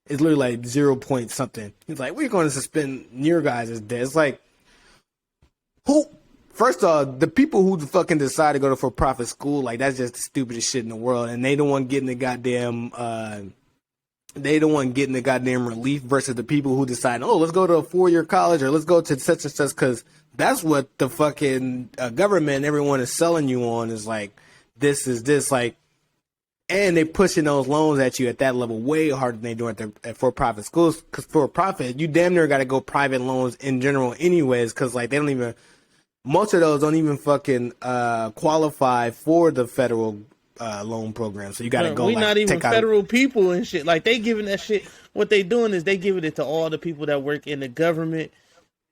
It's literally like 0 point something. He's like, we're going to suspend your guys' debt. It's like, who? First off, the people who fucking decide to go to for-profit school, like, that's just the stupidest shit in the world, and they don't want getting the goddamn, relief versus the people who decide, oh, let's go to a 4-year college or let's go to such and such, because that's what the fucking government and everyone is selling you on is like, this is this, like, and they pushing those loans at you at that level way harder than they do at for-profit schools, because for-profit, you damn near got to go private loans in general anyways, because, like, they don't even... Most of those don't even fucking qualify for the federal loan program. So you got to go. We like, not even federal people and shit. Like, they giving that shit. What they doing is they giving it to all the people that work in the government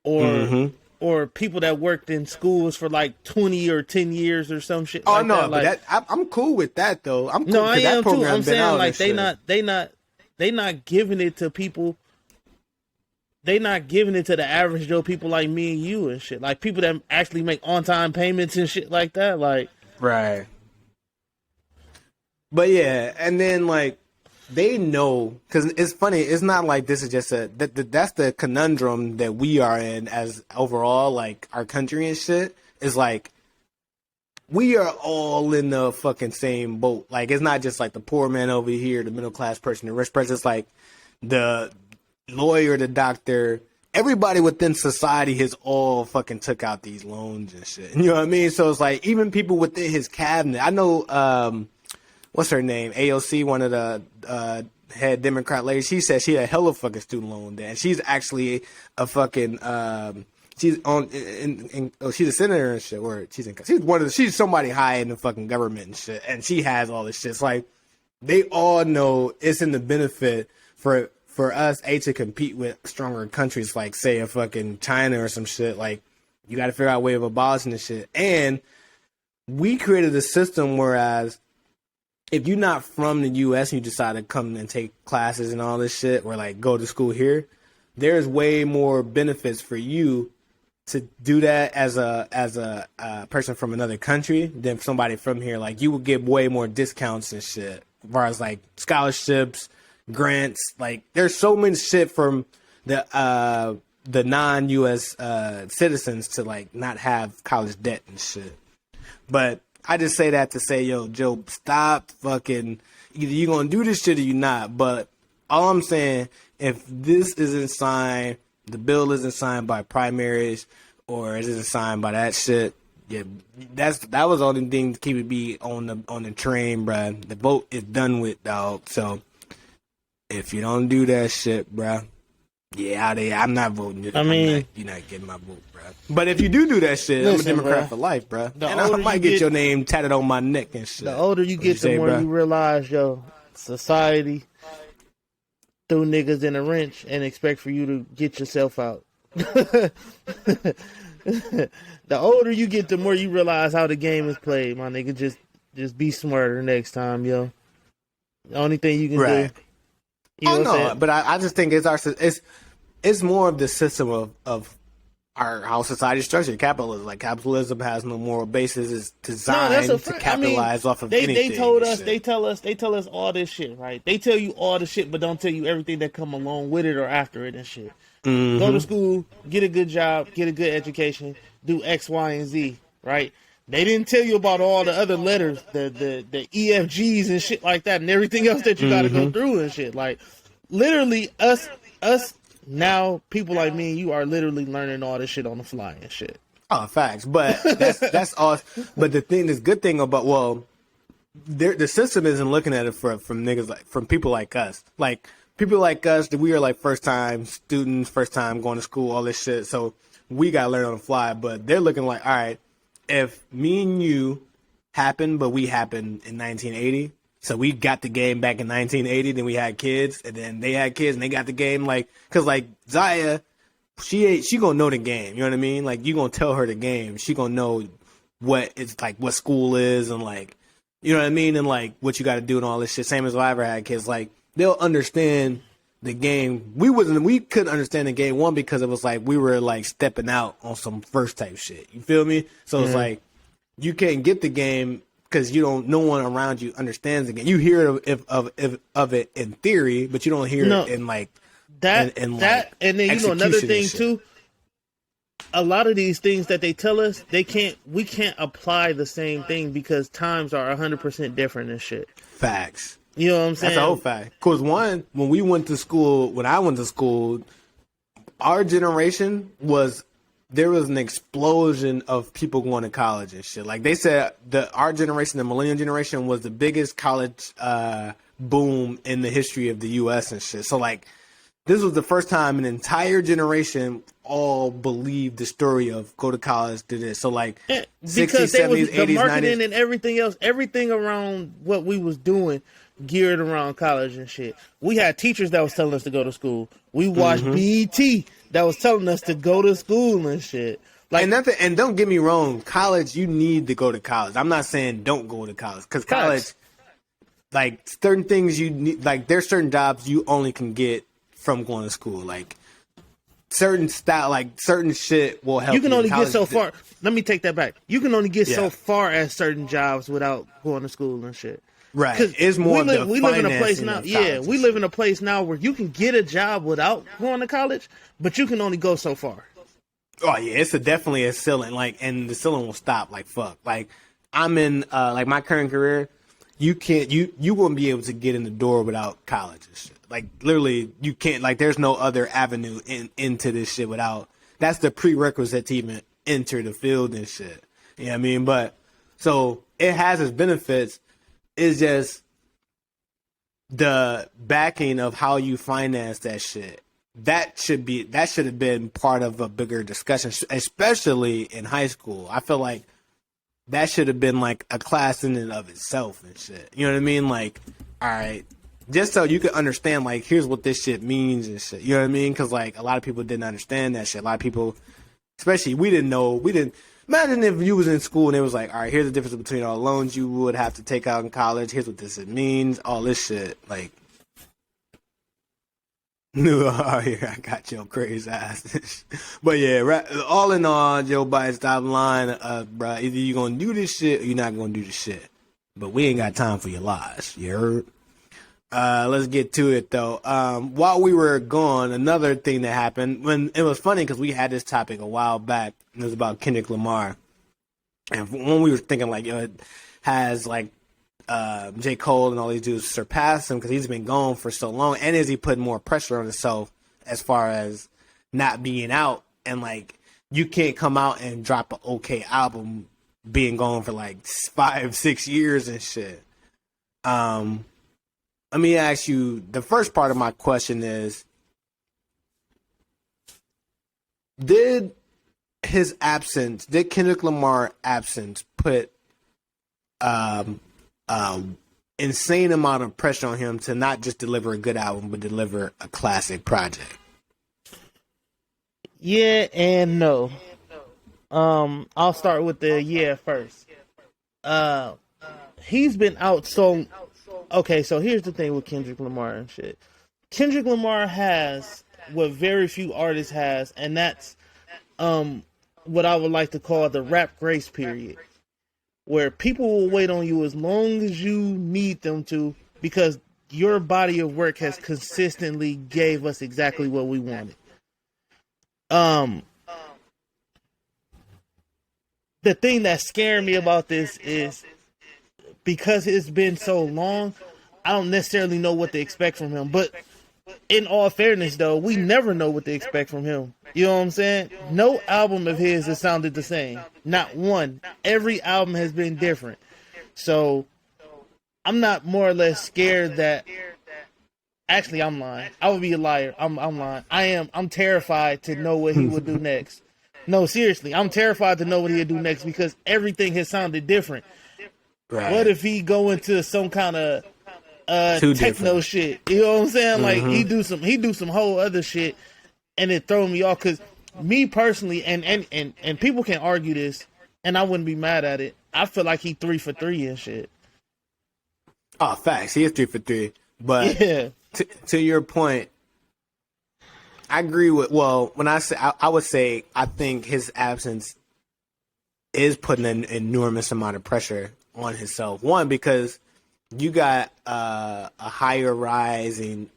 or people that worked in schools for like 20 or 10 years or some shit. Oh like no, that. Like, but I'm cool with that though. I'm cool. No, I am that too. I'm saying like they shit. not giving it to people. They not giving it to the average Joe people like me and you and shit. Like, people that actually make on-time payments and shit like that. Like, right. But yeah, and then like they know, because it's funny. It's not like this is just that's the conundrum that we are in as overall, like our country and shit. Is like we are all in the fucking same boat. Like, it's not just like the poor man over here, the middle class person, the rich person. It's like the lawyer, the doctor, everybody within society has all fucking took out these loans and shit. You know what I mean? So it's like, even people within his cabinet. I know, what's her name? AOC, one of the head Democrat ladies. She said she had hella fucking student loan debt. And she's actually a fucking she's on she's a senator and shit. Or she's somebody high in the fucking government and shit. And she has all this shit. It's like, they all know it's in the benefit for us, to compete with stronger countries like, say, a fucking China or some shit. Like, you got to figure out a way of abolishing this shit. And we created a system whereas if you're not from the U.S. and you decide to come and take classes and all this shit, or like go to school here, there's way more benefits for you to do that as a person from another country than somebody from here. Like, you would get way more discounts and shit, as far as like scholarships, grants. Like, there's so much shit from the non-U.S. Citizens to like not have college debt and shit. But I just say that to say, yo, Joe, stop fucking. Either you gonna do this shit or you not. But all I'm saying, if this isn't signed, the bill isn't signed by primaries or it isn't signed by that shit, Yeah, that was the only thing to keep it be on the train, bruh. The vote is done with, dog. So if you don't do that shit, bruh, I'm not voting. You're not getting my vote, bruh. But if you do that shit, I'm a Democrat for life, bruh. And I might get your name tatted on my neck and shit. The older you get, the more you realize, society threw niggas in a wrench and expect for you to get yourself out. The older you get, the more you realize how the game is played, my nigga. Just be smarter next time, yo. The only thing you can do. You know but I just think it's more of the system of how society is structured. Capitalism, like capitalism, has no moral basis. It's designed to capitalize off of anything. They tell us all this shit, right? They tell you all the shit, but don't tell you everything that come along with it or after it and shit. Mm-hmm. Go to school, get a good job, get a good education, do X, Y, and Z, right? They didn't tell you about all the other letters, the EFGs and shit like that, and everything else that you got to go through and shit. Like, literally, us now, people like me and you are literally learning all this shit on the fly and shit. Oh, facts. But that's all. But the good thing about the system isn't looking at it from people like us. Like people like us, that we are like first time students, first time going to school, all this shit. So we gotta learn on the fly. But they're looking like, all right, if me and you happened, but we happened in 1980. So we got the game back in 1980, then we had kids, and then they had kids, and they got the game, cause Zaya, she gonna know the game, you know what I mean? Like, you gonna tell her the game, she gonna know what it's like, what school is, and you know what I mean, and what you gotta do and all this shit. Same as if I ever had kids, they'll understand the game. We couldn't understand the game, one, because it was we were stepping out on some first type shit, you feel me? So it's you can't get the game, because no one around you understands the game. You hear of it in theory, but you don't hear it in that. And then another thing too. A lot of these things that they tell us, we can't apply the same thing because times are 100% different and shit. Facts. You know what I'm saying? That's a whole fact. Because when I went to school, our generation there was an explosion of people going to college and shit. Like they said, our generation, the millennial generation, was the biggest college boom in the history of the U.S. and shit. So this was the first time an entire generation all believed the story of go to college, do this. So 60s, 70s, 80s, the marketing 90s. And everything else, everything around what we was doing geared around college and shit. We had teachers that was telling us to go to school. We watched BET that was telling us to go to school and shit. And don't get me wrong, college, you need to go to college. I'm not saying don't go to college, because college, certain things you need, there's certain jobs you only can get from going to school. Certain style, certain shit will help. You can only get so far. Let me take that back. You can only get so far at certain jobs without going to school and shit. Right. It's more we live in a place now. Yeah, we live in a place now where you can get a job without going to college, but you can only go so far. Oh yeah, it's definitely a ceiling. And the ceiling will stop. Fuck. I'm in my current career. You can't. You won't be able to get in the door without college and shit. Literally, you can't. There's no other avenue into this shit without. That's the prerequisite to even enter the field and shit. You know what I mean? But so it has its benefits. It's just the backing of how you finance that shit. That should have been part of a bigger discussion, especially in high school. I feel like that should have been a class in and of itself and shit. You know what I mean? All right, just so you can understand, here's what this shit means and shit. You know what I mean? Because a lot of people didn't understand that shit. A lot of people, especially we didn't know. Imagine if you was in school and it was all right, here's the difference between all the loans you would have to take out in college. Here's what this means. All this shit. Oh, yeah, I got your crazy ass. But yeah, all in all, Joe Biden, stop lying, bro. Either you gonna do this shit or you're not gonna do this shit. But we ain't got time for your lies. You heard? Let's get to it though. While we were gone, another thing that happened, when it was funny because we had this topic a while back. It was about Kendrick Lamar, and when we were thinking it has J. Cole and all these dudes surpassed him because he's been gone for so long, and is he putting more pressure on himself as far as not being out, and you can't come out and drop an okay album being gone for like 5-6 years and shit. Let me ask you, the first part of my question is, did Kendrick Lamar absence put insane amount of pressure on him to not just deliver a good album, but deliver a classic project? Yeah and no. I'll start with the yeah first. He's been out so... Okay, so here's the thing with Kendrick Lamar and shit. Kendrick Lamar has what very few artists has, and that's what I would like to call the rap grace period, where people will wait on you as long as you need them to, because your body of work has consistently gave us exactly what we wanted. The thing that's scaring me about this is, because it's been so long, I don't necessarily know what to expect from him. But in all fairness, though, we never know what to expect from him. You know what I'm saying? No album of his has sounded the same. Not one. Every album has been different. So I'm not more or less scared that... Actually, I'm lying. I would be a liar. I'm lying. I'm terrified to know what he would do next. No, seriously. I'm terrified to know what he'll do next, because everything has sounded different. Right. What if he go into some kind of techno shit? You know what I'm saying? Mm-hmm. Like he do some whole other shit, and it throw me off. Because me personally, and people can argue this, and I wouldn't be mad at it. I feel like he 3 for 3 and shit. Oh, facts. He is 3 for 3. But yeah. To your point, I agree with. Well, when I say, I would say I think his absence is putting an enormous amount of pressure on himself. One, because you got a higher rising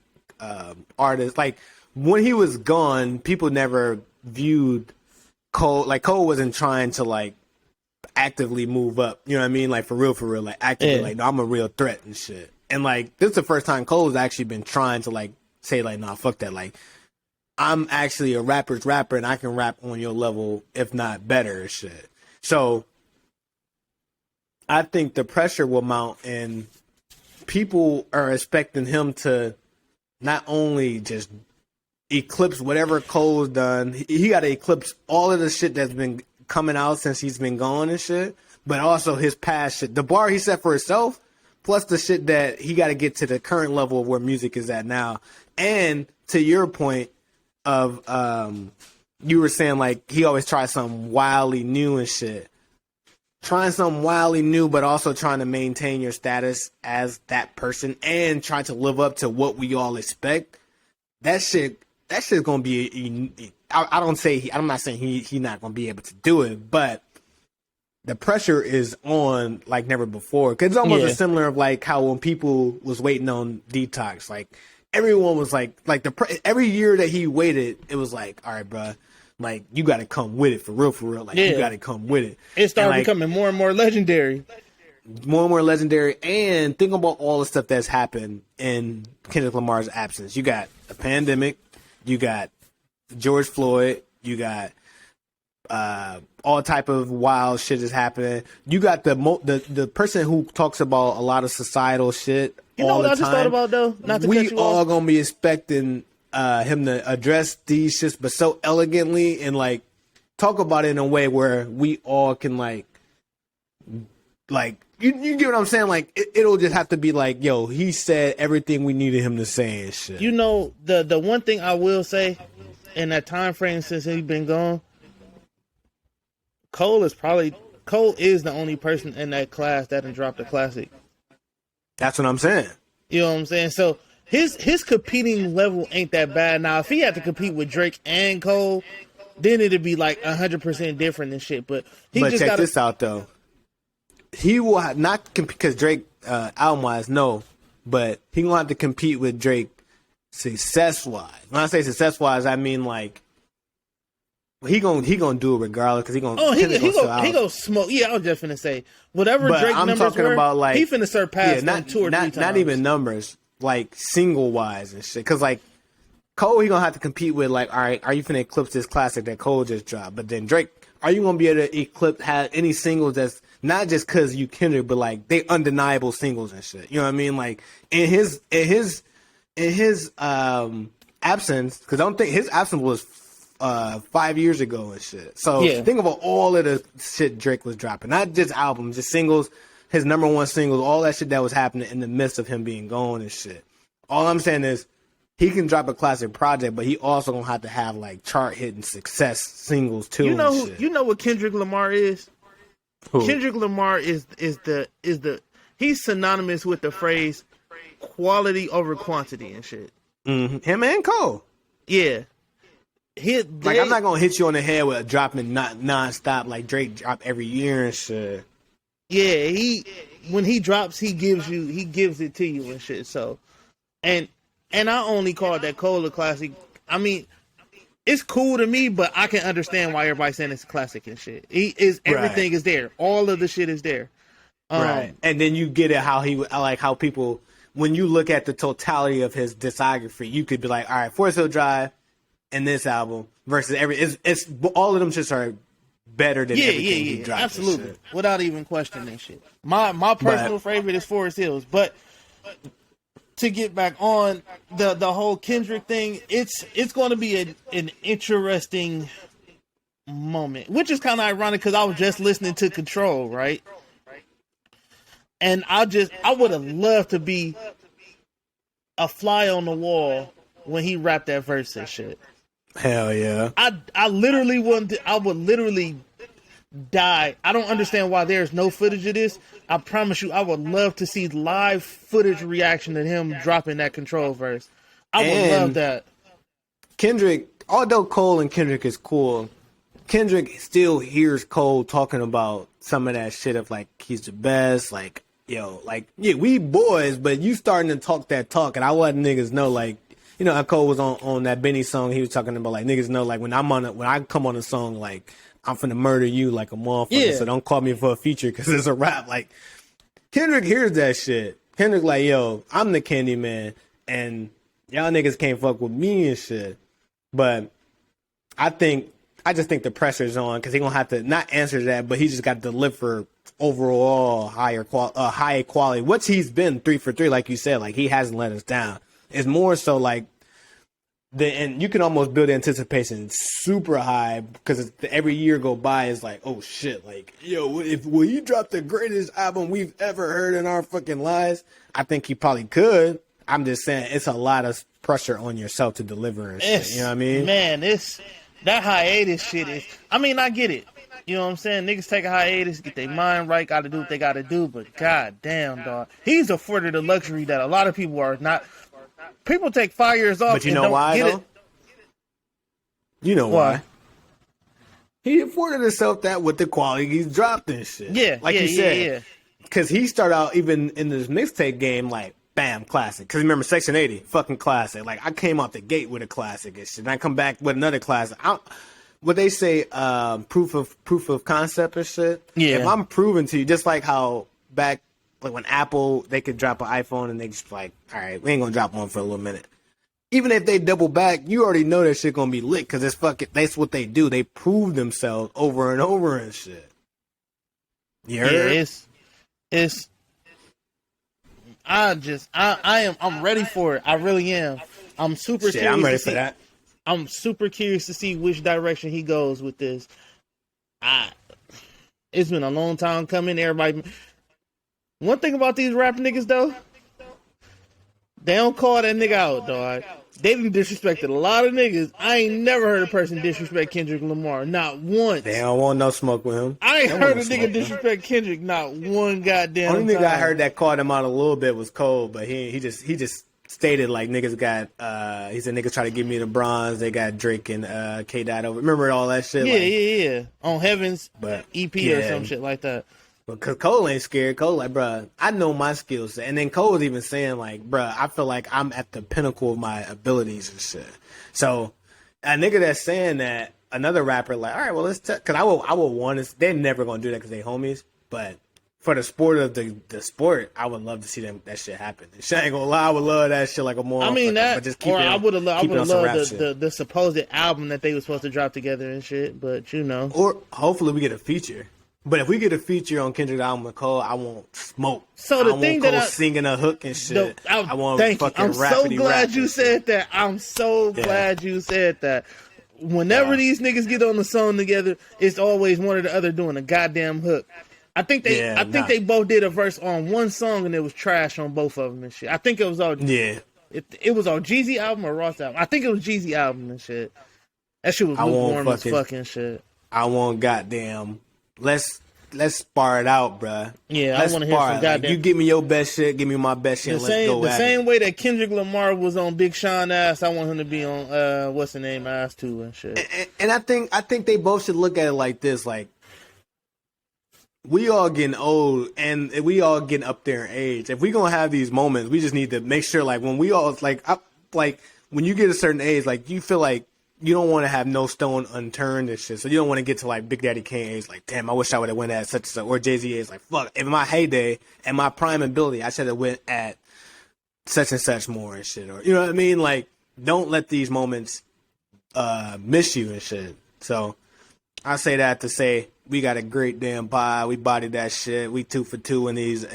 artist. Like, when he was gone, people never viewed Cole. Like, Cole wasn't trying to like actively move up. You know what I mean? Like, for real, like actively. Yeah. Like, no, I'm a real threat and shit. And like, this is the first time Cole's actually been trying to like say like, nah, fuck that. Like, I'm actually a rapper's rapper, and I can rap on your level, if not better and shit. So I think the pressure will mount, and people are expecting him to not only just eclipse whatever Cole's done, he got to eclipse all of the shit that's been coming out since he's been gone and shit, but also his past shit. The bar he set for himself, plus the shit that he got to get to the current level of where music is at now. And to your point of, you were saying like he always tries something wildly new and shit. Trying something wildly new, but also trying to maintain your status as that person and try to live up to what we all expect. That shit's gonna be. I'm not saying he not gonna be able to do it, but the pressure is on like never before. Cause it's almost similar of like how when people was waiting on Detox, like everyone was like every year that he waited, it was like, all right, bruh. Like, you got to come with it for real. Like, you got to come with it. It started becoming more and more legendary. More and more legendary. And think about all the stuff that's happened in Kendrick Lamar's absence. You got a pandemic. You got George Floyd. You got all type of wild shit is happening. You got the person who talks about a lot of societal shit all the time. You know what I just thought about, though? Not to cut you off. We all going to be expecting him to address these shits, but so elegantly and like talk about it in a way where we all can like you get what I'm saying? Like it'll just have to be like, yo, he said everything we needed him to say and shit. You know, the one thing I will say in that time frame since he's been gone, Cole is the only person in that class that done dropped a classic. That's what I'm saying. You know what I'm saying? So his competing level ain't that bad. Now, if he had to compete with Drake and Cole, then it'd be like 100% different and shit. But check this out though. He will not compete because Drake album wise, no, but he gonna have to compete with Drake success wise. When I say success wise, I mean like he gonna do it regardless because he gonna smoke. Yeah, I was just finna say whatever but Drake I'm numbers talking were, about like he finna surpass them 2 or 3 times. Not even numbers. Like single wise and shit, because like Cole, he gonna have to compete with like, all right, are you finna eclipse this classic that Cole just dropped? But then Drake, are you gonna be able to have any singles that's not just cause you Kendrick, but like they undeniable singles and shit. You know what I mean? Like in his absence, because I don't think his absence was 5 years ago and shit. So think about all of the shit Drake was dropping, not just albums, just singles, his number one singles, all that shit that was happening in the midst of him being gone and shit. All I'm saying is he can drop a classic project, but he also gonna have to have like chart hitting success singles too. You know what Kendrick Lamar is? Who? Kendrick Lamar is he's synonymous with the phrase quality over quantity and shit. Mm-hmm. Him and Cole. Yeah. I'm not gonna hit you on the head with dropping non-stop like Drake drop every year and shit. Yeah, when he drops, he gives it to you and shit. So, and I only call that Cole a classic. I mean, it's cool to me, but I can understand why everybody's saying it's a classic and shit. Everything is there. All of the shit is there. Right. And then you get it how people, when you look at the totality of his discography, you could be like, all right, Forest Hill Drive and this album versus it's all of them just are better than everything he dropped. Absolutely. Without even questioning shit. My personal favorite is Forest Hills, but to get back on the whole Kendrick thing, it's going to be an interesting moment, which is kind of ironic because I was just listening to Control, right? And I would have loved to be a fly on the wall when he rapped that verse and shit. Hell yeah. I would literally die. I don't understand why there's no footage of this. I promise you, I would love to see live footage reaction to him dropping that Control verse. I would love that. Kendrick, although Cole and Kendrick is cool, Kendrick still hears Cole talking about some of that shit of like he's the best, like we boys, but you starting to talk that talk, and I let niggas know like. You know how Cole was on that Benny song, he was talking about like niggas know like when I come on a song like I'm finna murder you like a motherfucker, so don't call me for a feature because it's a rap. Like Kendrick hears that shit. Kendrick like, yo, I'm the Candy Man and y'all niggas can't fuck with me and shit. But I just think the pressure's on because he gonna have to not answer that, but he just got to deliver overall high quality, which he's been 3 for 3, like you said, like he hasn't let us down. It's more so like and you can almost build anticipation super high because every year go by is like, oh shit, like yo, will you drop the greatest album we've ever heard in our fucking lives? I think he probably could. I'm just saying it's a lot of pressure on yourself to deliver and shit. You know what I mean? Man, that hiatus shit is. I mean, I get it. You know what I'm saying? Niggas take a hiatus, get their mind right, got to do what they got to do. But god damn, dog, he's afforded the luxury that a lot of people are not. People take 5 years off. But you know why, though? You know why? He afforded himself that with the quality he's dropped and shit. Yeah, like you said. Because he started out even in this mixtape game like, bam, classic. Because remember, Section 80, fucking classic. Like, I came out the gate with a classic and shit. And I come back with another classic. What they say, proof of concept and shit. Yeah. If I'm proving to you, just like how back, like when Apple, they could drop an iPhone and they just like, all right, we ain't gonna drop one for a little minute. Even if they double back, you already know that shit gonna be lit because that's what they do. They prove themselves over and over and shit. You heard? Yeah, I'm ready for it. I really am. I'm super curious. I'm ready for that. I'm super curious to see which direction he goes with this. It's been a long time coming. Everybody. One thing about these rap niggas, though, they don't call that nigga out, dog. They done disrespected a lot of niggas. I ain't never heard a person disrespect Kendrick Lamar. Not once. They don't want no smoke with him. I ain't heard a nigga disrespect Kendrick not one goddamn time. Only nigga I heard that called him out a little bit was Cole, but he just stated like niggas got he said niggas try to give me the bronze. They got Drake and K-Dot over. Remember all that shit? Yeah. On Heaven's EP or some shit like that. Because Cole ain't scared. Cole like, bruh, I know my skill set. And then Cole was even saying, like, bruh, I feel like I'm at the pinnacle of my abilities and shit. So, a nigga that's saying that, another rapper like, all right, well, let's because I will want to, they're never going to do that because they homies. But for the sport of the sport, I would love to see that shit happen. Shit ain't gonna lie, I would love that shit like a more. I mean that, but just keep or it, I would have loved shit. the supposed album that they were supposed to drop together and shit. But you know, or hopefully we get a feature. But if we get a feature on Kendrick's album with Cole, I want smoke. So the thing Cole that singing a hook and shit. I want thank you. fucking I'm so glad you shit. said that. I'm so glad you said that. Whenever these niggas get on the song together, it's always one or the other doing a goddamn hook. I think they both did a verse on one song and it was trash on both of them and shit. I think it was all it was on Jeezy album or Ross album. I think it was Jeezy album and shit. That shit was lukewarm as fucking shit. I want goddamn. Let's spar it out, bruh. Yeah, I want to hear some goddamn. Like, you give me your best shit, give me my best shit. Let's go the same way that Kendrick Lamar was on Big Sean ass, I want him to be on what's the name ass too and shit. And I think they both should look at it like this, like we all getting old and we all getting up there in age. If we gonna have these moments, we just need to make sure, like when we all like when you get a certain age, like you feel like you don't want to have no stone unturned and shit. So you don't want to get to like Big Daddy Kane age, like damn, I wish I would have went at such and such, or Jay-Z age, like fuck, in my heyday and my prime ability, I should have went at such and such more and shit, or you know what I mean? Like don't let these moments miss you and shit. So I say that to say we got a great damn pod. We bodied that shit. We 2 for 2 in these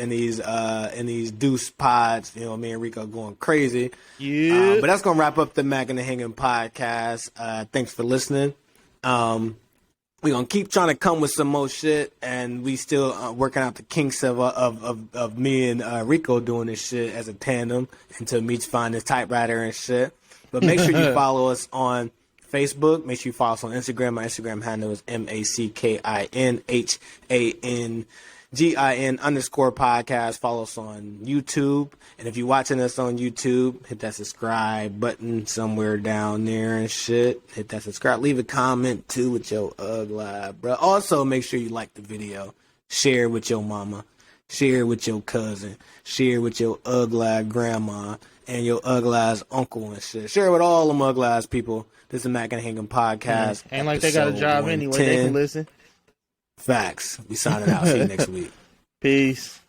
deuce pods. You know, me and Rico going crazy. Yeah. But that's gonna wrap up the Mac and the Hanging podcast. Thanks for listening. We gonna keep trying to come with some more shit, and we still working out the kinks of me and Rico doing this shit as a tandem until Meech find his typewriter and shit. But make sure you follow us on Facebook. Make sure you follow us on Instagram. My Instagram handle is MACKINHANGIN_podcast. Follow us on YouTube. And if you're watching us on YouTube, hit that subscribe button somewhere down there and shit. Hit that subscribe. Leave a comment too with your ugly, bro. Also, make sure you like the video. Share with your mama. Share with your cousin. Share with your ugly grandma and your ugly uncle and shit. Share with all them ugly people. This is the Mac and Hingham podcast. Ain't like they got a job anyway. They can listen. Facts. We signing out. See you next week. Peace.